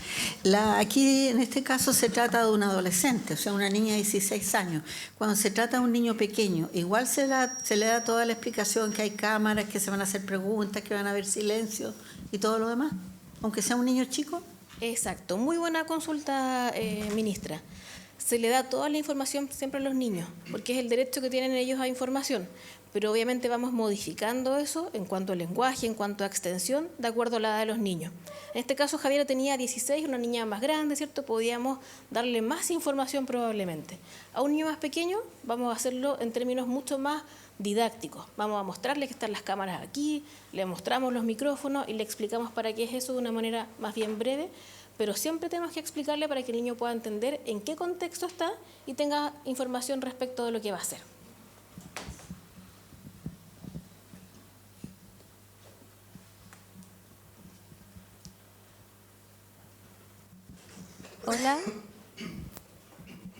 Aquí en este caso se trata de un adolescente, o sea, una niña de 16 años. Cuando se trata de un niño pequeño, igual se le da toda la explicación, que hay cámaras, que se van a hacer preguntas, que van a haber silencio y todo lo demás, aunque sea un niño chico. Exacto, muy buena consulta, ministra. Se le da toda la información siempre a los niños, porque es el derecho que tienen ellos a información. Pero obviamente vamos modificando eso en cuanto al lenguaje, en cuanto a extensión, de acuerdo a la edad de los niños. En este caso, Javiera tenía 16, una niña más grande, ¿cierto? Podíamos darle más información probablemente. A un niño más pequeño vamos a hacerlo en términos mucho más didácticos. Vamos a mostrarle que están las cámaras aquí, le mostramos los micrófonos y le explicamos para qué es eso de una manera más bien breve, pero siempre tenemos que explicarle para que el niño pueda entender en qué contexto está y tenga información respecto de lo que va a hacer. Hola.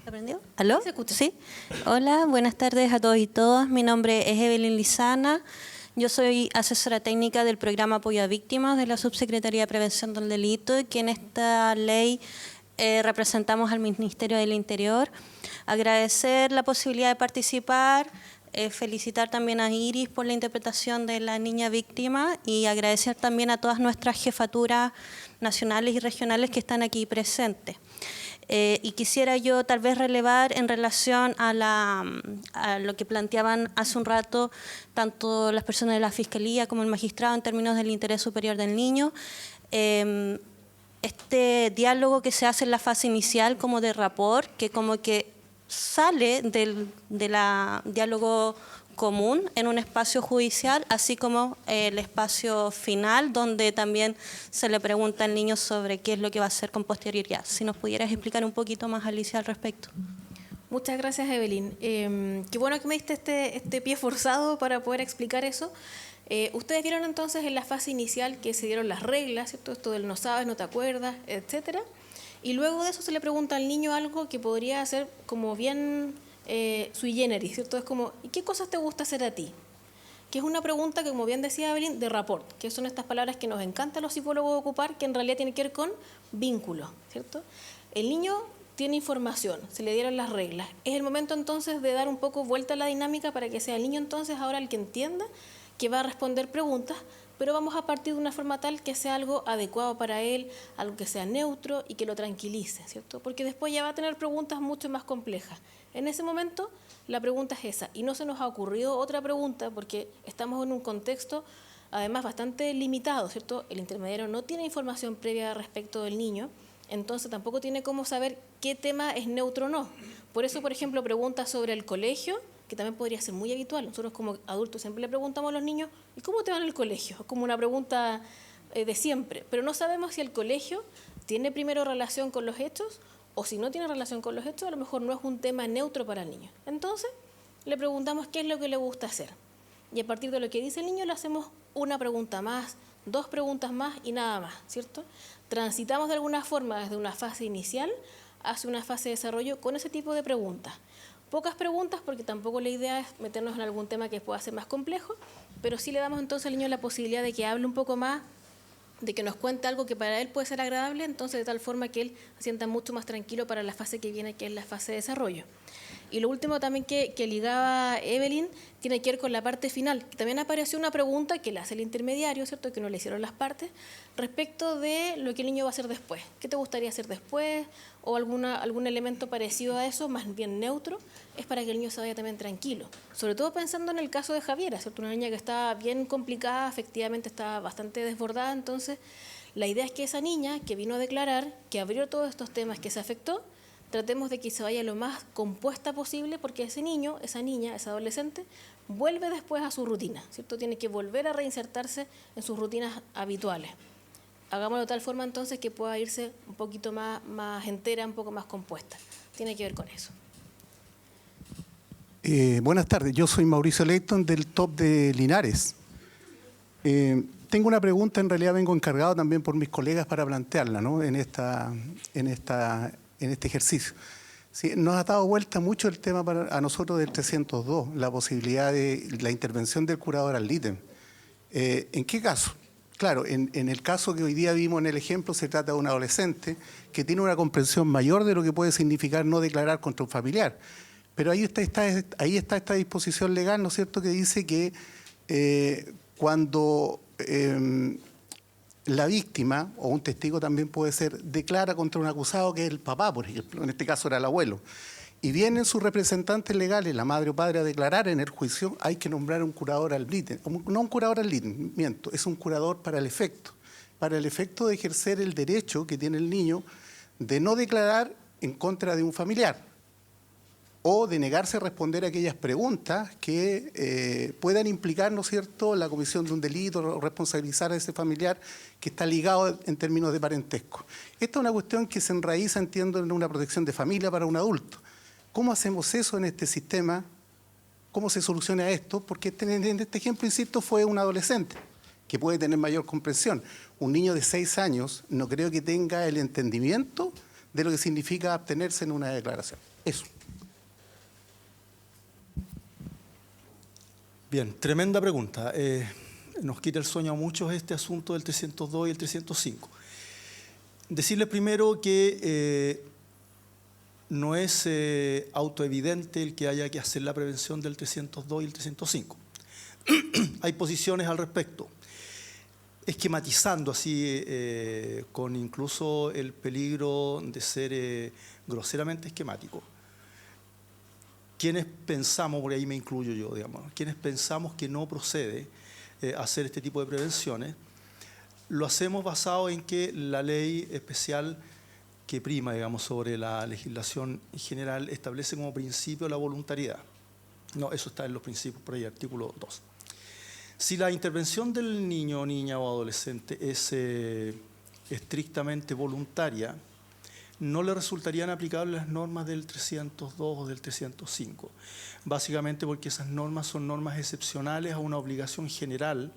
¿Aprendió? ¿Aló? Sí. Hola, buenas tardes a todos y todas. Mi nombre es Evelyn Lizana. Yo soy asesora técnica del programa Apoyo a Víctimas de la Subsecretaría de Prevención del Delito, y que en esta ley representamos al Ministerio del Interior. Agradecer la posibilidad de participar, felicitar también a Iris por la interpretación de la niña víctima y agradecer también a todas nuestras jefaturas nacionales y regionales que están aquí presentes. Y quisiera yo tal vez relevar en relación a lo que planteaban hace un rato tanto las personas de la Fiscalía como el magistrado en términos del interés superior del niño. Este diálogo que se hace en la fase inicial como de rapport, que como que sale del diálogo común en un espacio judicial, así como el espacio final, donde también se le pregunta al niño sobre qué es lo que va a hacer con posterioridad. Si nos pudieras explicar un poquito más, Alicia, al respecto. Muchas gracias, Evelyn. Qué bueno que me diste este pie forzado para poder explicar eso. Ustedes vieron entonces en la fase inicial que se dieron las reglas, ¿cierto? Esto del no sabes, no te acuerdas, etcétera. Y luego de eso se le pregunta al niño algo que podría ser como bien sui generis, ¿cierto? Es como, ¿y qué cosas te gusta hacer a ti? Que es una pregunta que, como bien decía Evelyn, de rapport, que son estas palabras que nos encanta a los psicólogos ocupar, que en realidad tienen que ver con vínculo, ¿cierto? El niño tiene información, se le dieron las reglas. Es el momento entonces de dar un poco vuelta a la dinámica para que sea el niño entonces ahora el que entienda que va a responder preguntas, pero vamos a partir de una forma tal que sea algo adecuado para él, algo que sea neutro y que lo tranquilice, ¿cierto? Porque después ya va a tener preguntas mucho más complejas. En ese momento la pregunta es esa, y no se nos ha ocurrido otra pregunta porque estamos en un contexto además bastante limitado, ¿cierto? El intermediario no tiene información previa respecto del niño, entonces tampoco tiene cómo saber qué tema es neutro o no. Por eso, por ejemplo, preguntas sobre el colegio, que también podría ser muy habitual. Nosotros como adultos siempre le preguntamos a los niños, ¿y cómo te va en el colegio? Es como una pregunta de siempre, pero no sabemos si el colegio tiene primero relación con los hechos o si no tiene relación con los hechos, a lo mejor no es un tema neutro para el niño. Entonces, le preguntamos qué es lo que le gusta hacer. Y a partir de lo que dice el niño, le hacemos una pregunta más, 2 preguntas más y nada más, ¿cierto? Transitamos de alguna forma desde una fase inicial hacia una fase de desarrollo con ese tipo de preguntas. Pocas preguntas porque tampoco la idea es meternos en algún tema que pueda ser más complejo, pero sí le damos entonces al niño la posibilidad de que hable un poco más, de que nos cuente algo que para él puede ser agradable, entonces de tal forma que él se sienta mucho más tranquilo para la fase que viene, que es la fase de desarrollo. Y lo último también que ligaba Evelyn tiene que ver con la parte final. También apareció una pregunta que le hace el intermediario, ¿cierto?, que no le hicieron las partes, respecto de lo que el niño va a hacer después. ¿Qué te gustaría hacer después? O algún elemento parecido a eso, más bien neutro, es para que el niño se vaya también tranquilo. Sobre todo pensando en el caso de Javiera, ¿cierto?, una niña que está bien complicada, efectivamente está bastante desbordada. Entonces, la idea es que esa niña que vino a declarar, que abrió todos estos temas, que se afectó, tratemos de que se vaya lo más compuesta posible, porque ese niño, esa niña, ese adolescente, vuelve después a su rutina, ¿cierto? Tiene que volver a reinsertarse en sus rutinas habituales. Hagámoslo de tal forma entonces que pueda irse un poquito más entera, un poco más compuesta. Tiene que ver con eso. Buenas tardes, yo soy Mauricio Leighton del TOP de Linares. Tengo una pregunta, en realidad vengo encargado también por mis colegas para plantearla, ¿no?, en este ejercicio. Sí, nos ha dado vuelta mucho el tema a nosotros del 302, la posibilidad de la intervención del curador ad litem. ¿En qué caso? Claro, en el caso que hoy día vimos en el ejemplo, se trata de un adolescente que tiene una comprensión mayor de lo que puede significar no declarar contra un familiar. Pero ahí está esta disposición legal, ¿no es cierto?, que dice que cuando la víctima, o un testigo también puede ser, declara contra un acusado que es el papá, por ejemplo, en este caso era el abuelo, y vienen sus representantes legales, la madre o padre, a declarar en el juicio, hay que nombrar un curador ad litem. No un curador ad litem, miento, es un curador para el efecto de ejercer el derecho que tiene el niño de no declarar en contra de un familiar, o de negarse a responder a aquellas preguntas que puedan implicar, ¿no es cierto?, la comisión de un delito o responsabilizar a ese familiar que está ligado en términos de parentesco. Esta es una cuestión que se enraiza, entiendo, en una protección de familia para un adulto. ¿Cómo hacemos eso en este sistema? ¿Cómo se soluciona esto? Porque en este ejemplo, insisto, fue un adolescente que puede tener mayor comprensión. Un niño de 6 años no creo que tenga el entendimiento de lo que significa abstenerse en una declaración. Eso. Bien, tremenda pregunta. Nos quita el sueño a muchos este asunto del 302 y el 305. Decirles primero que no es autoevidente el que haya que hacer la prevención del 302 y el 305. Hay posiciones al respecto, esquematizando así, con incluso el peligro de ser groseramente esquemático. Quienes pensamos, por ahí me incluyo yo, digamos, quienes pensamos que no procede hacer este tipo de prevenciones, lo hacemos basado en que la ley especial que prima, digamos, sobre la legislación en general establece como principio la voluntariedad. No, eso está en los principios, por ahí, artículo 2. Si la intervención del niño, niña o adolescente es estrictamente voluntaria, no le resultarían aplicables las normas del 302 o del 305, básicamente porque esas normas son normas excepcionales a una obligación general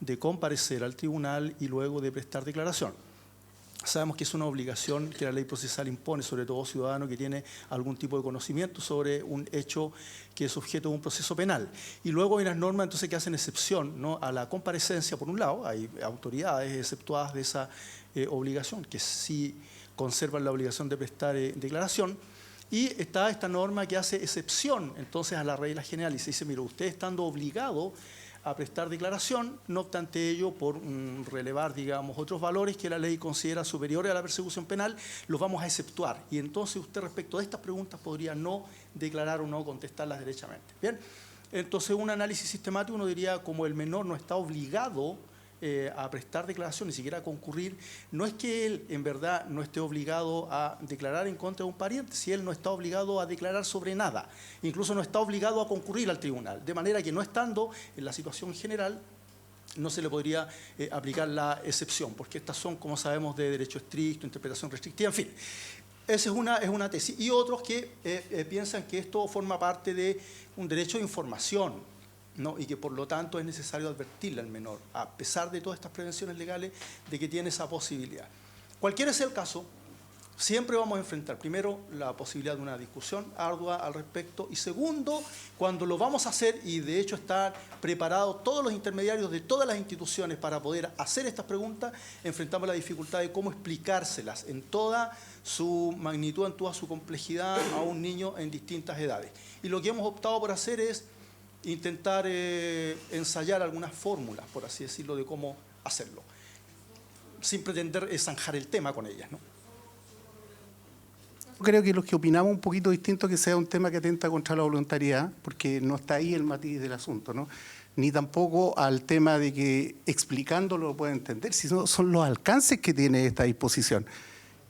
de comparecer al tribunal y luego de prestar declaración. Sabemos que es una obligación que la ley procesal impone, sobre todo ciudadano que tiene algún tipo de conocimiento sobre un hecho que es objeto de un proceso penal. Y luego hay unas normas entonces que hacen excepción, ¿no?, a la comparecencia. Por un lado, hay autoridades exceptuadas de esa obligación, que sí conservan la obligación de prestar declaración, y está esta norma que hace excepción entonces a la regla general y se dice, mire, usted estando obligado a prestar declaración, no obstante ello, por relevar, digamos, otros valores que la ley considera superiores a la persecución penal, los vamos a exceptuar. Y entonces usted respecto de estas preguntas podría no declarar o no contestarlas derechamente. Bien, entonces un análisis sistemático uno diría, como el menor no está obligado a prestar declaración, ni siquiera a concurrir, no es que él en verdad no esté obligado a declarar en contra de un pariente, si él no está obligado a declarar sobre nada, incluso no está obligado a concurrir al tribunal, de manera que no estando en la situación general no se le podría aplicar la excepción, porque estas son, como sabemos, de derecho estricto, interpretación restrictiva, en fin. Esa es una tesis. Y otros que piensan que esto forma parte de un derecho de información, ¿no?, y que por lo tanto es necesario advertirle al menor, a pesar de todas estas prevenciones legales, de que tiene esa posibilidad. Cualquiera sea el caso, Siempre vamos a enfrentar, primero, la posibilidad de una discusión ardua al respecto, y segundo, cuando lo vamos a hacer, y de hecho están preparados todos los intermediarios de todas las instituciones para poder hacer estas preguntas, enfrentamos la dificultad de cómo explicárselas en toda su magnitud, en toda su complejidad a un niño en distintas edades. Y lo que hemos optado por hacer es intentar ensayar algunas fórmulas, por así decirlo, de cómo hacerlo, sin pretender zanjar el tema con ellas, ¿no? Creo que los que opinamos un poquito distinto que sea un tema que atenta contra la voluntariedad, porque no está ahí el matiz del asunto, ¿no? Ni tampoco al tema de que explicándolo lo puede entender, sino son los alcances que tiene esta disposición,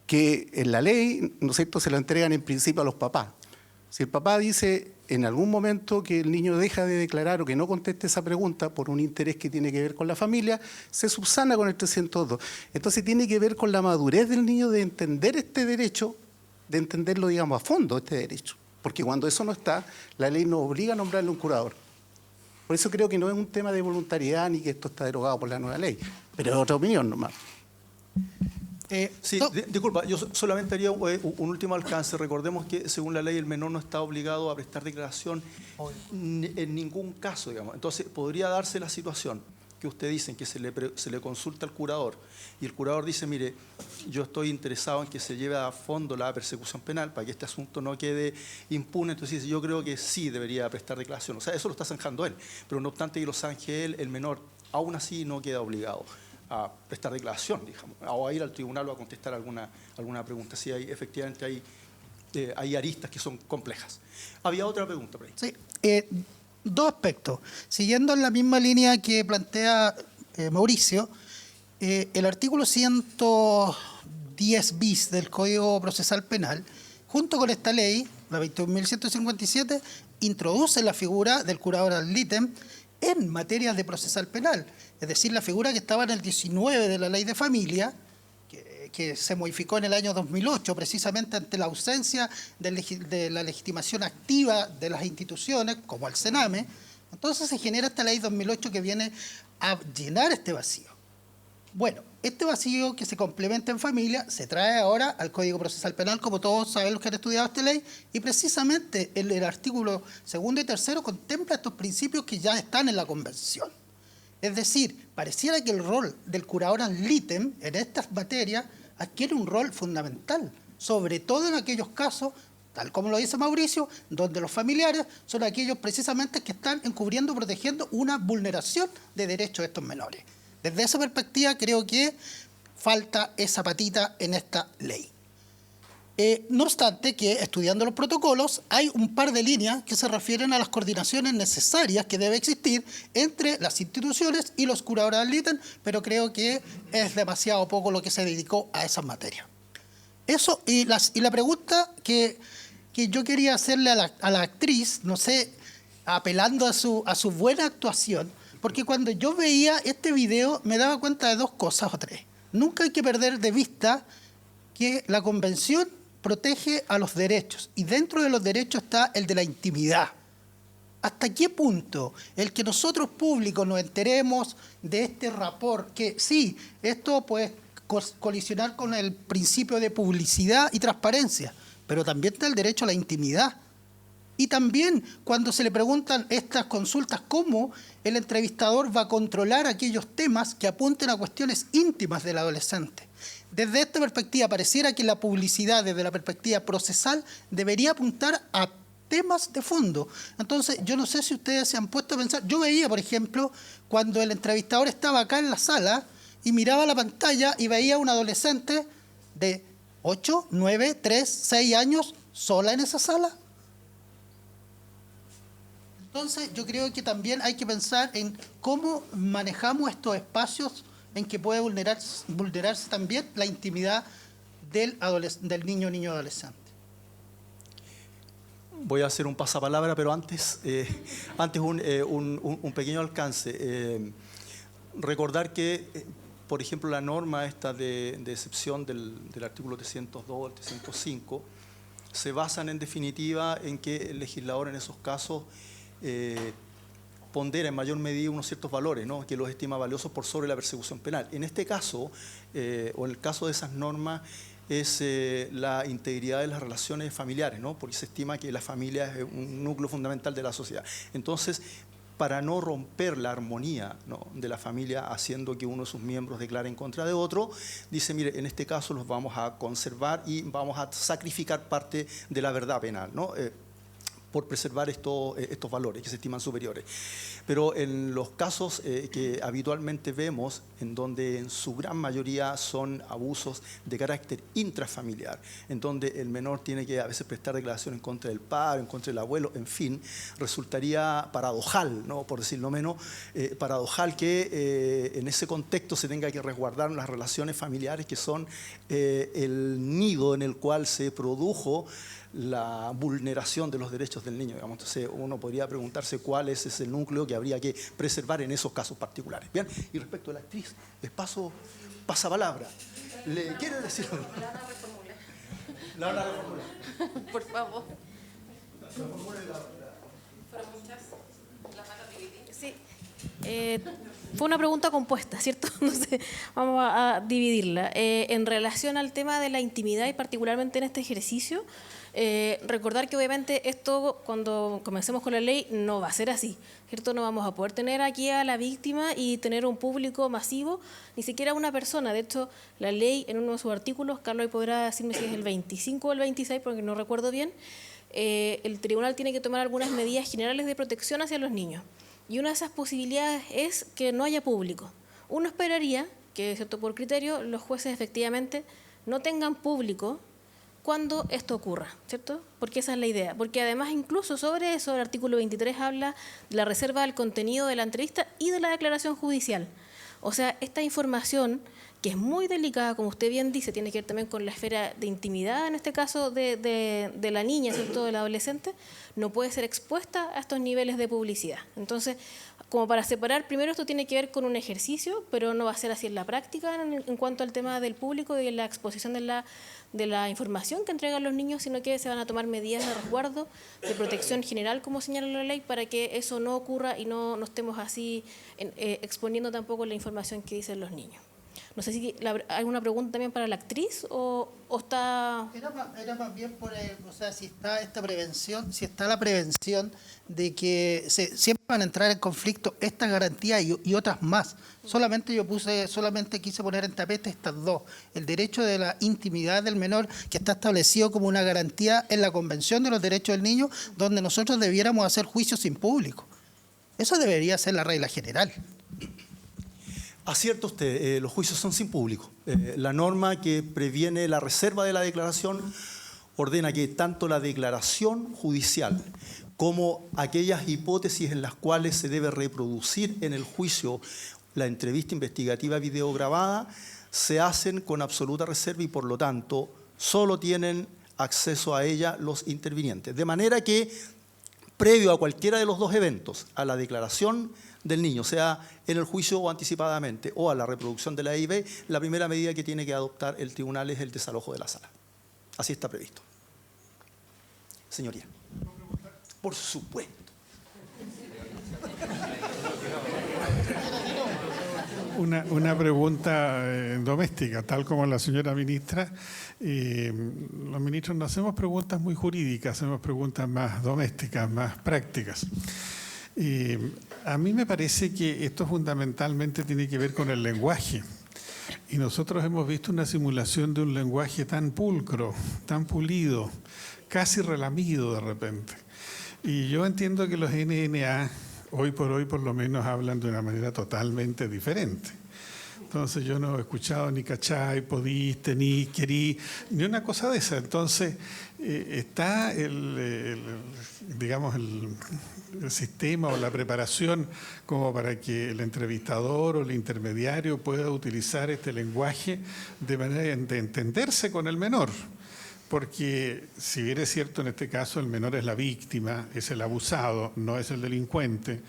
que en la ley, ¿no es cierto?, se lo entregan en principio a los papás. Si el papá dice en algún momento que el niño deja de declarar o que no conteste esa pregunta por un interés que tiene que ver con la familia, se subsana con el 302. Entonces tiene que ver con la madurez del niño de entender este derecho, de entenderlo, digamos, a fondo, este derecho. Porque cuando eso no está, la ley nos obliga a nombrarle un curador. Por eso creo que no es un tema de voluntariedad ni que esto está derogado por la nueva ley, pero es otra opinión nomás. Sí, disculpa, yo solamente haría un último alcance. Recordemos que según la ley el menor no está obligado a prestar declaración en ningún caso, digamos. Entonces podría darse la situación que usted dice que se le consulta al curador y el curador dice, mire, yo estoy interesado en que se lleve a fondo la persecución penal para que este asunto no quede impune. Entonces dice, yo creo que sí debería prestar declaración. O sea, eso lo está zanjando él, pero no obstante que lo zanje él, el menor aún así no queda obligado a prestar declaración, digamos, o a ir al tribunal o a contestar alguna pregunta. Sí, efectivamente hay aristas que son complejas. Había otra pregunta por ahí. Sí, dos aspectos. Siguiendo en la misma línea que plantea Mauricio, el artículo 110 bis del Código Procesal Penal, junto con esta ley, la 21.157, introduce la figura del curador ad litem en materia de procesal penal. Es decir, la figura que estaba en el 19 de la Ley de Familia, que se modificó en el año 2008, precisamente ante la ausencia de la legitimación activa de las instituciones, como el Sename. Entonces se genera esta Ley 2008 que viene a llenar este vacío. Bueno, este vacío que se complementa en familia se trae ahora al Código Procesal Penal, como todos saben los que han estudiado esta ley, y precisamente el artículo 2 y 3 contempla estos principios que ya están en la Convención. Es decir, pareciera que el rol del curador ad litem en estas materias adquiere un rol fundamental, sobre todo en aquellos casos, tal como lo dice Mauricio, donde los familiares son aquellos precisamente que están encubriendo, protegiendo una vulneración de derechos de estos menores. Desde esa perspectiva creo que falta esa patita en esta ley. No obstante que, estudiando los protocolos, hay un par de líneas que se refieren a las coordinaciones necesarias que debe existir entre las instituciones y los curadores ad litem, pero creo que es demasiado poco lo que se dedicó a esas materias. Eso, y la pregunta que yo quería hacerle a la actriz, no sé, apelando a su buena actuación, porque cuando yo veía este video me daba cuenta de dos cosas o tres. Nunca hay que perder de vista que la Convención protege a los derechos y dentro de los derechos está el de la intimidad. ¿Hasta qué punto el que nosotros públicos nos enteremos de este rapport, que sí, esto puede colisionar con el principio de publicidad y transparencia, pero también está el derecho a la intimidad? Y también cuando se le preguntan estas consultas, ¿cómo el entrevistador va a controlar aquellos temas que apunten a cuestiones íntimas del adolescente? Desde esta perspectiva, pareciera que la publicidad, desde la perspectiva procesal, debería apuntar a temas de fondo. Entonces, yo no sé si ustedes se han puesto a pensar. Yo veía, por ejemplo, cuando el entrevistador estaba acá en la sala y miraba la pantalla y veía a un adolescente de 8, 9, 3, 6 años sola en esa sala. Entonces, yo creo que también hay que pensar en cómo manejamos estos espacios en que puede vulnerarse también la intimidad del niño o niño adolescente. Voy a hacer un pasapalabra, pero antes un pequeño alcance. Recordar que, por ejemplo, la norma esta de excepción del artículo 302 al 305 se basan en definitiva en que el legislador en esos casos pondera en mayor medida unos ciertos valores, ¿no?, que los estima valiosos por sobre la persecución penal. En este caso, o en el caso de esas normas, es la integridad de las relaciones familiares, ¿no? Porque se estima que la familia es un núcleo fundamental de la sociedad. Entonces, para no romper la armonía, ¿no?, de la familia, haciendo que uno de sus miembros declare en contra de otro, dice, mire, en este caso los vamos a conservar y vamos a sacrificar parte de la verdad penal, ¿no?, por preservar estos valores que se estiman superiores. Pero en los casos que habitualmente vemos, en donde en su gran mayoría son abusos de carácter intrafamiliar, en donde el menor tiene que a veces prestar declaración en contra del padre, en contra del abuelo, en fin, resultaría paradojal, ¿no?, por decirlo menos, paradojal que en ese contexto se tenga que resguardar las relaciones familiares que son el nido en el cual se produjo la vulneración de los derechos del niño, digamos. Entonces uno podría preguntarse cuál es ese núcleo que habría que preservar en esos casos particulares. Bien, y respecto a la actriz, les paso pasapalabra. ¿Le quiere decir algo? La van a reformular. Por favor. ¿Fueron muchas? ¿Las van a dividir? Sí. Fue una pregunta compuesta, ¿cierto? Entonces, vamos a dividirla. En relación al tema de la intimidad y particularmente en este ejercicio, recordar que obviamente esto, cuando comencemos con la ley, no va a ser así, ¿cierto? No vamos a poder tener aquí a la víctima y tener un público masivo, ni siquiera una persona. De hecho, la ley, en uno de sus artículos, Carlos ahí podrá decirme si es el 25 o el 26, porque no recuerdo bien, el tribunal tiene que tomar algunas medidas generales de protección hacia los niños. Y una de esas posibilidades es que no haya público. Uno esperaría que, ¿cierto?, por criterio, los jueces efectivamente no tengan público cuando esto ocurra, ¿cierto? Porque esa es la idea. Porque además, incluso sobre eso, el artículo 23 habla de la reserva del contenido de la entrevista y de la declaración judicial. O sea, esta información, que es muy delicada, como usted bien dice, tiene que ver también con la esfera de intimidad, en este caso de la niña, ¿cierto?, del adolescente, no puede ser expuesta a estos niveles de publicidad. Entonces, como para separar, primero esto tiene que ver con un ejercicio, pero no va a ser así en la práctica en cuanto al tema del público y la exposición de la información que entregan los niños, sino que se van a tomar medidas de resguardo, de protección general, como señala la ley, para que eso no ocurra y no estemos así exponiendo tampoco la información que dicen los niños. No sé si hay alguna pregunta también para la actriz o está... Era más bien por o sea, si está esta prevención, si está la prevención de que siempre van a entrar en conflicto estas garantías y otras más. Solamente quise poner en tapete estas dos. El derecho de la intimidad del menor, que está establecido como una garantía en la Convención de los Derechos del Niño, donde nosotros debiéramos hacer juicios sin público. Eso debería ser la regla general. Acierta usted, los juicios son sin público. La norma que previene la reserva de la declaración ordena que tanto la declaración judicial como aquellas hipótesis en las cuales se debe reproducir en el juicio la entrevista investigativa videograbada se hacen con absoluta reserva y por lo tanto solo tienen acceso a ella los intervinientes. De manera que previo a cualquiera de los dos eventos, a la declaración del niño, sea en el juicio o anticipadamente, o a la reproducción de la EIB, la primera medida que tiene que adoptar el tribunal es el desalojo de la sala. Así está previsto. Señoría. Por supuesto. Una pregunta doméstica, tal como la señora ministra. Los ministros no hacemos preguntas muy jurídicas, hacemos preguntas más domésticas, más prácticas. A mí me parece que esto fundamentalmente tiene que ver con el lenguaje. Y nosotros hemos visto una simulación de un lenguaje tan pulcro, tan pulido, casi relamido de repente. Y yo entiendo que los NNA, hoy por lo menos, hablan de una manera totalmente diferente. Entonces yo no he escuchado ni cachai, podiste, ni querí, ni una cosa de esa. Entonces está digamos el sistema o la preparación como para que el entrevistador o el intermediario pueda utilizar este lenguaje de manera de entenderse con el menor. Porque si bien es cierto en este caso el menor es la víctima, es el abusado, no es el delincuente,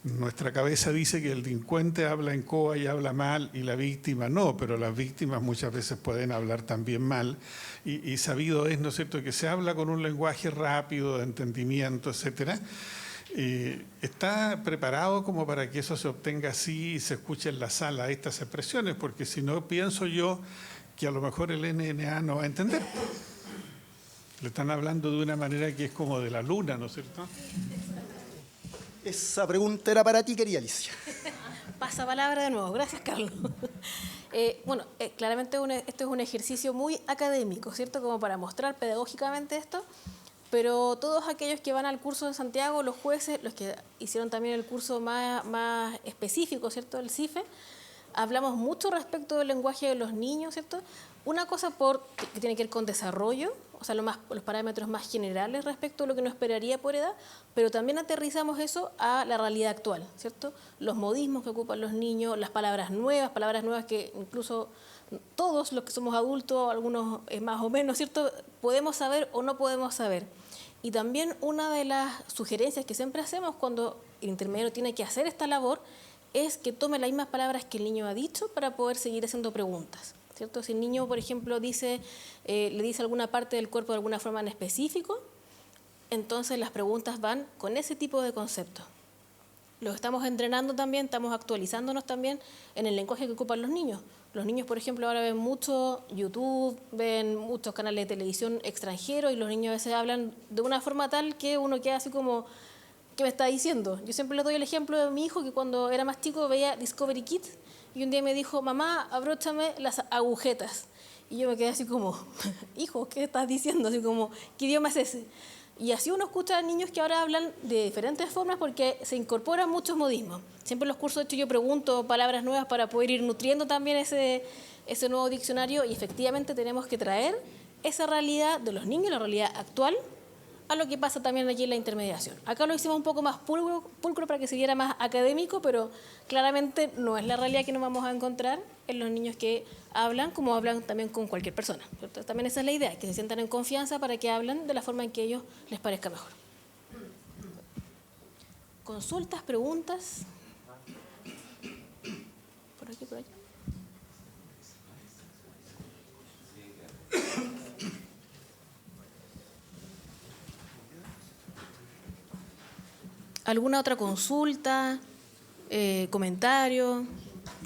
nuestra cabeza dice que el delincuente habla en coa y habla mal y la víctima no, pero las víctimas muchas veces pueden hablar también mal y sabido es, ¿no es cierto?, que se habla con un lenguaje rápido, de entendimiento, etcétera. ¿Está preparado como para que eso se obtenga así y se escuche en la sala estas expresiones? Porque si no, pienso yo que a lo mejor el NNA no va a entender. Le están hablando de una manera que es como de la luna, ¿no es cierto? Esa pregunta era para ti, querida Alicia. Pasa palabra de nuevo. Gracias, Carlos. Claramente esto es un ejercicio muy académico, ¿cierto? Como para mostrar pedagógicamente esto, pero todos aquellos que van al curso de Santiago, los jueces, los que hicieron también el curso más específico, ¿cierto? El CIFE, hablamos mucho respecto del lenguaje de los niños, ¿cierto? Una cosa que tiene que ver con desarrollo, o sea, los parámetros más generales respecto a lo que nos esperaría por edad, pero también aterrizamos eso a la realidad actual, ¿cierto? Los modismos que ocupan los niños, las palabras nuevas que incluso todos los que somos adultos, algunos más o menos, ¿cierto?, podemos saber o no podemos saber. Y también una de las sugerencias que siempre hacemos cuando el intermediario tiene que hacer esta labor es que tome las mismas palabras que el niño ha dicho para poder seguir haciendo preguntas, ¿cierto? Si el niño, por ejemplo, le dice alguna parte del cuerpo de alguna forma en específico, entonces las preguntas van con ese tipo de conceptos. Los estamos entrenando también, estamos actualizándonos también en el lenguaje que ocupan los niños. Los niños, por ejemplo, ahora ven mucho YouTube, ven muchos canales de televisión extranjeros y los niños a veces hablan de una forma tal que uno queda así como, ¿qué me está diciendo? Yo siempre les doy el ejemplo de mi hijo que cuando era más chico veía Discovery Kids y un día me dijo, mamá, abróchame las agujetas. Y yo me quedé así como, hijo, ¿qué estás diciendo? Así como, ¿qué idioma es ese? Y así uno escucha a niños que ahora hablan de diferentes formas porque se incorporan muchos modismos. Siempre en los cursos, de hecho, yo pregunto palabras nuevas para poder ir nutriendo también ese nuevo diccionario y efectivamente tenemos que traer esa realidad de los niños, la realidad actual, a lo que pasa también allí en la intermediación. Acá lo hicimos un poco más pulcro para que se viera más académico, pero claramente no es la realidad que nos vamos a encontrar en los niños que hablan como hablan también con cualquier persona, ¿cierto? También esa es la idea, que se sientan en confianza para que hablen de la forma en que a ellos les parezca mejor. Consultas, preguntas. Por aquí, por allá. ¿Alguna otra consulta, comentario,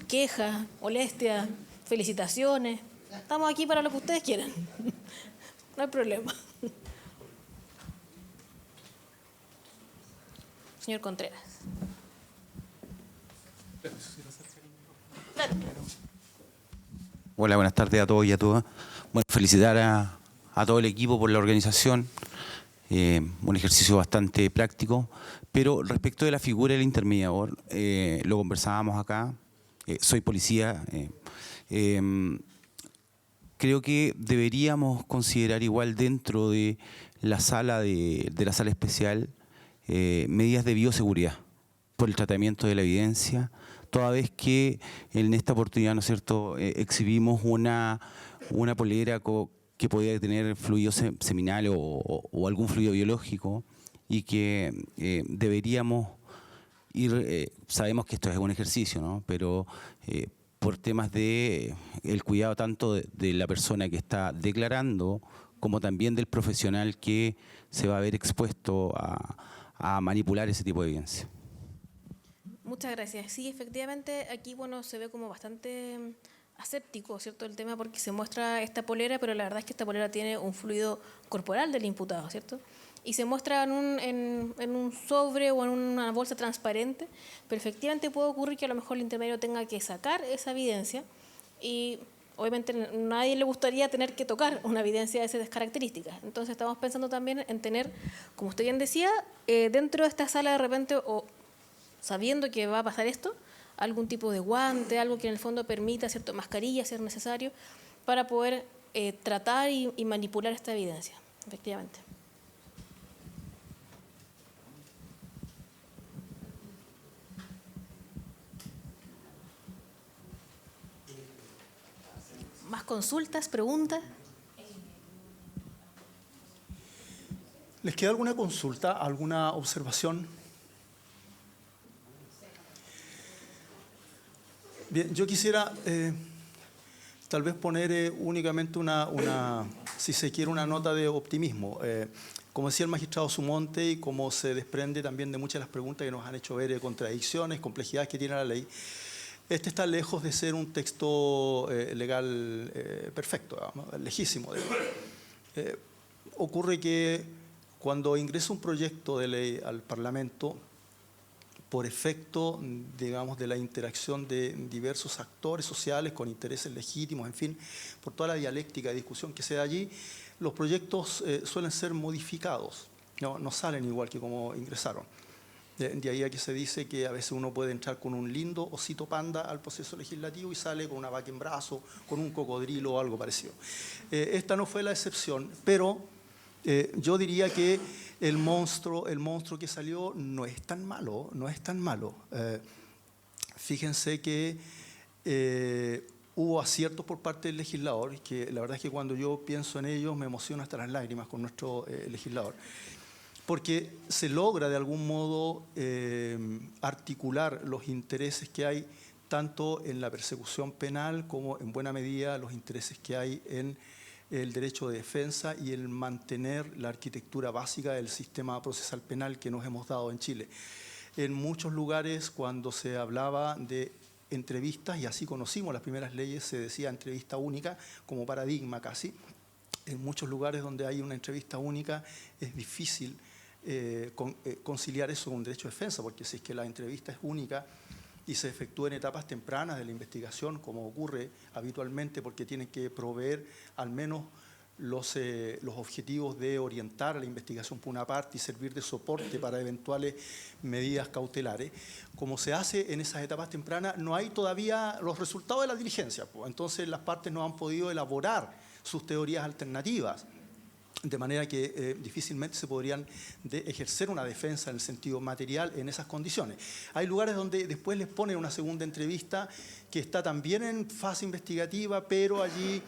queja, molestia, felicitaciones? Estamos aquí para lo que ustedes quieran. No hay problema. Señor Contreras. Hola, buenas tardes a todos y a todas. Bueno, felicitar a todo el equipo por la organización. Un ejercicio bastante práctico, pero respecto de la figura del intermediador, lo conversábamos acá, soy policía, creo que deberíamos considerar igual dentro de la sala la sala especial medidas de bioseguridad por el tratamiento de la evidencia, toda vez que en esta oportunidad, ¿no es cierto?, exhibimos una polera que podía tener fluido seminal o algún fluido biológico y que deberíamos ir, sabemos que esto es un ejercicio, ¿no?, pero por temas de el cuidado tanto de la persona que está declarando como también del profesional que se va a ver expuesto a manipular ese tipo de evidencia. Muchas gracias. Sí, efectivamente, aquí se ve como bastante aséptico, ¿cierto?, el tema porque se muestra esta polera, pero la verdad es que esta polera tiene un fluido corporal del imputado, ¿cierto? Y se muestra en un sobre o en una bolsa transparente, pero efectivamente puede ocurrir que a lo mejor el intermediario tenga que sacar esa evidencia y obviamente a nadie le gustaría tener que tocar una evidencia de esas características. Entonces estamos pensando también en tener, como usted bien decía, dentro de esta sala de repente o sabiendo que va a pasar esto, algún tipo de guante, algo que en el fondo permita, ¿cierto?, mascarilla, si es necesario, para poder tratar y manipular esta evidencia, efectivamente. ¿Más consultas, preguntas? ¿Les queda alguna consulta, alguna observación? Bien, yo quisiera tal vez poner únicamente si se quiere, una nota de optimismo. Como decía el magistrado Sumonte y como se desprende también de muchas de las preguntas que nos han hecho ver contradicciones, complejidades que tiene la ley, Este está lejos de ser un texto legal perfecto, digamos, lejísimo. Ocurre que cuando ingresa un proyecto de ley al Parlamento, por efecto, digamos, de la interacción de diversos actores sociales con intereses legítimos, en fin, por toda la dialéctica de discusión que se da allí, los proyectos suelen ser modificados, no salen igual que como ingresaron. De ahí a que se dice que a veces uno puede entrar con un lindo osito panda al proceso legislativo y sale con una vaca en brazo, con un cocodrilo o algo parecido. Esta no fue la excepción, pero yo diría que el monstruo que salió no es tan malo, no es tan malo. Fíjense que hubo aciertos por parte del legislador, que la verdad es que cuando yo pienso en ellos me emociono hasta las lágrimas con nuestro legislador, porque se logra de algún modo articular los intereses que hay tanto en la persecución penal como en buena medida los intereses que hay en el derecho de defensa y el mantener la arquitectura básica del sistema procesal penal que nos hemos dado en Chile. En muchos lugares, cuando se hablaba de entrevistas, y así conocimos las primeras leyes, se decía entrevista única como paradigma casi. En muchos lugares donde hay una entrevista única es difícil conciliar eso con un derecho de defensa, porque si es que la entrevista es única y se efectúa en etapas tempranas de la investigación, como ocurre habitualmente, porque tienen que proveer al menos los objetivos de orientar a la investigación por una parte y servir de soporte para eventuales medidas cautelares. Como se hace en esas etapas tempranas, no hay todavía los resultados de la diligencia, pues. Entonces las partes no han podido elaborar sus teorías alternativas, de manera que difícilmente se podrían ejercer una defensa en el sentido material en esas condiciones. Hay lugares donde después les ponen una segunda entrevista que está también en fase investigativa, pero allí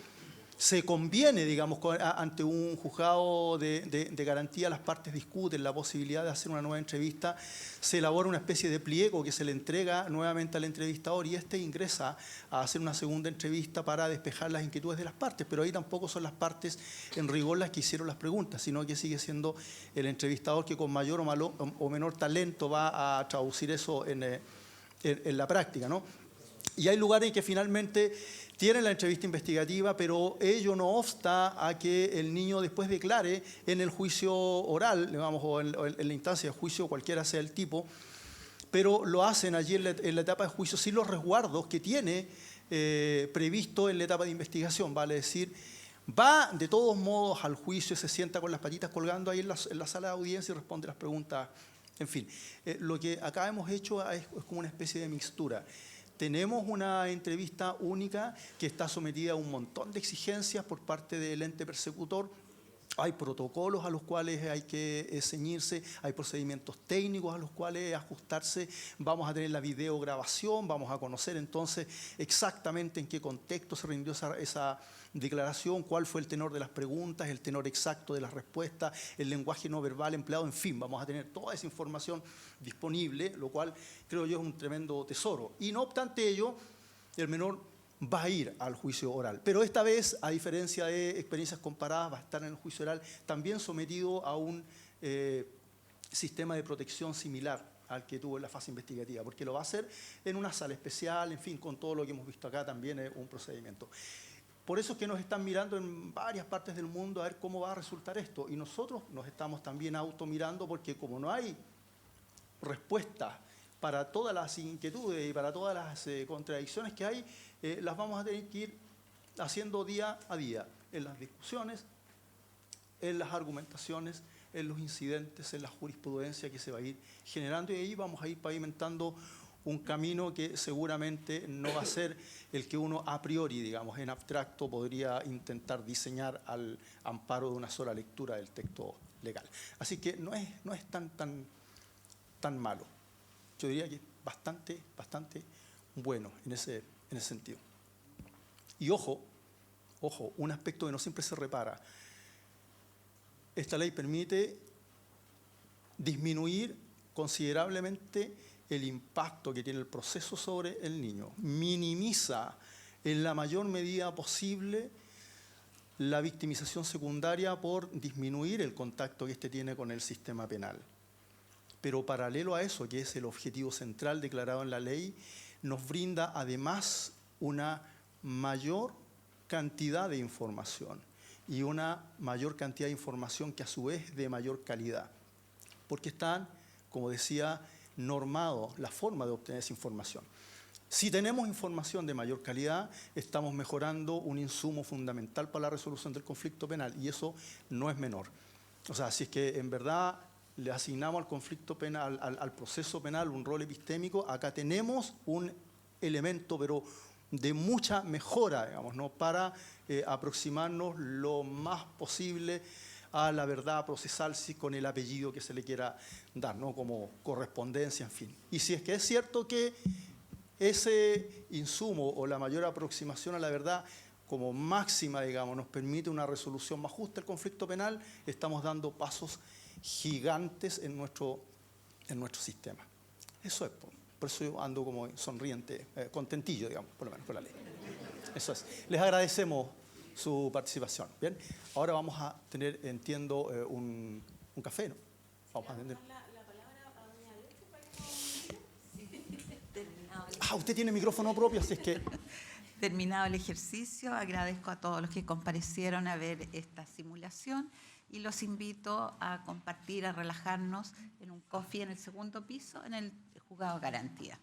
se conviene, digamos, ante un juzgado de garantía, las partes discuten la posibilidad de hacer una nueva entrevista, se elabora una especie de pliego que se le entrega nuevamente al entrevistador y este ingresa a hacer una segunda entrevista para despejar las inquietudes de las partes, pero ahí tampoco son las partes en rigor las que hicieron las preguntas, sino que sigue siendo el entrevistador que con mayor o menor talento va a traducir eso en la práctica, ¿no? Y hay lugares en que finalmente tienen la entrevista investigativa, pero ello no obsta a que el niño después declare en el juicio oral, digamos, o en la instancia de juicio, cualquiera sea el tipo, pero lo hacen allí en la etapa de juicio sin los resguardos que tiene previsto en la etapa de investigación, vale decir, va de todos modos al juicio, se sienta con las patitas colgando ahí en la sala de audiencia y responde las preguntas. En fin, lo que acá hemos hecho es como una especie de mixtura. Tenemos una entrevista única que está sometida a un montón de exigencias por parte del ente persecutor. Hay protocolos a los cuales hay que ceñirse, hay procedimientos técnicos a los cuales ajustarse. Vamos a tener la videograbación, vamos a conocer entonces exactamente en qué contexto se rindió esa declaración, cuál fue el tenor de las preguntas, el tenor exacto de las respuestas, el lenguaje no verbal empleado, en fin, vamos a tener toda esa información disponible, lo cual creo yo es un tremendo tesoro. Y no obstante ello, el menor va a ir al juicio oral. Pero esta vez, a diferencia de experiencias comparadas, va a estar en el juicio oral también sometido a un sistema de protección similar al que tuvo en la fase investigativa, porque lo va a hacer en una sala especial, en fin, con todo lo que hemos visto acá también es un procedimiento. Por eso es que nos están mirando en varias partes del mundo a ver cómo va a resultar esto. Y nosotros nos estamos también automirando porque como no hay respuestas para todas las inquietudes y para todas las contradicciones que hay, las vamos a tener que ir haciendo día a día, en las discusiones, en las argumentaciones, en los incidentes, en la jurisprudencia que se va a ir generando, y ahí vamos a ir pavimentando un camino que seguramente no va a ser el que uno a priori, digamos, en abstracto podría intentar diseñar al amparo de una sola lectura del texto legal. Así que no es tan malo. Yo diría que es bastante bueno en ese sentido. Y ojo, un aspecto que no siempre se repara. Esta ley permite disminuir considerablemente el impacto que tiene el proceso sobre el niño. Minimiza en la mayor medida posible la victimización secundaria por disminuir el contacto que éste tiene con el sistema penal. Pero paralelo a eso, que es el objetivo central declarado en la ley, nos brinda además una mayor cantidad de información y una mayor cantidad de información que a su vez es de mayor calidad, porque están, como decía, normados la forma de obtener esa información. Si tenemos información de mayor calidad, estamos mejorando un insumo fundamental para la resolución del conflicto penal, y eso no es menor. O sea, si es que en verdad le asignamos al conflicto penal, al proceso penal, un rol epistémico, acá tenemos un elemento, pero de mucha mejora, digamos, ¿no? Para aproximarnos lo más posible a la verdad procesal, sí, con el apellido que se le quiera dar, ¿no? Como correspondencia, en fin. Y si es que es cierto que ese insumo o la mayor aproximación a la verdad como máxima, digamos, nos permite una resolución más justa del conflicto penal, estamos dando pasos gigantes en nuestro sistema. Eso es, por eso yo ando como sonriente, contentillo, digamos, por lo menos con la ley. Eso es. Les agradecemos su participación. Bien, ahora vamos a tener, entiendo, un café, ¿no? Vamos a atender. Usted tiene micrófono propio, así es que... Terminado el ejercicio, agradezco a todos los que comparecieron a ver esta simulación y los invito a compartir, a relajarnos en un coffee en el segundo piso, en el juzgado de garantía.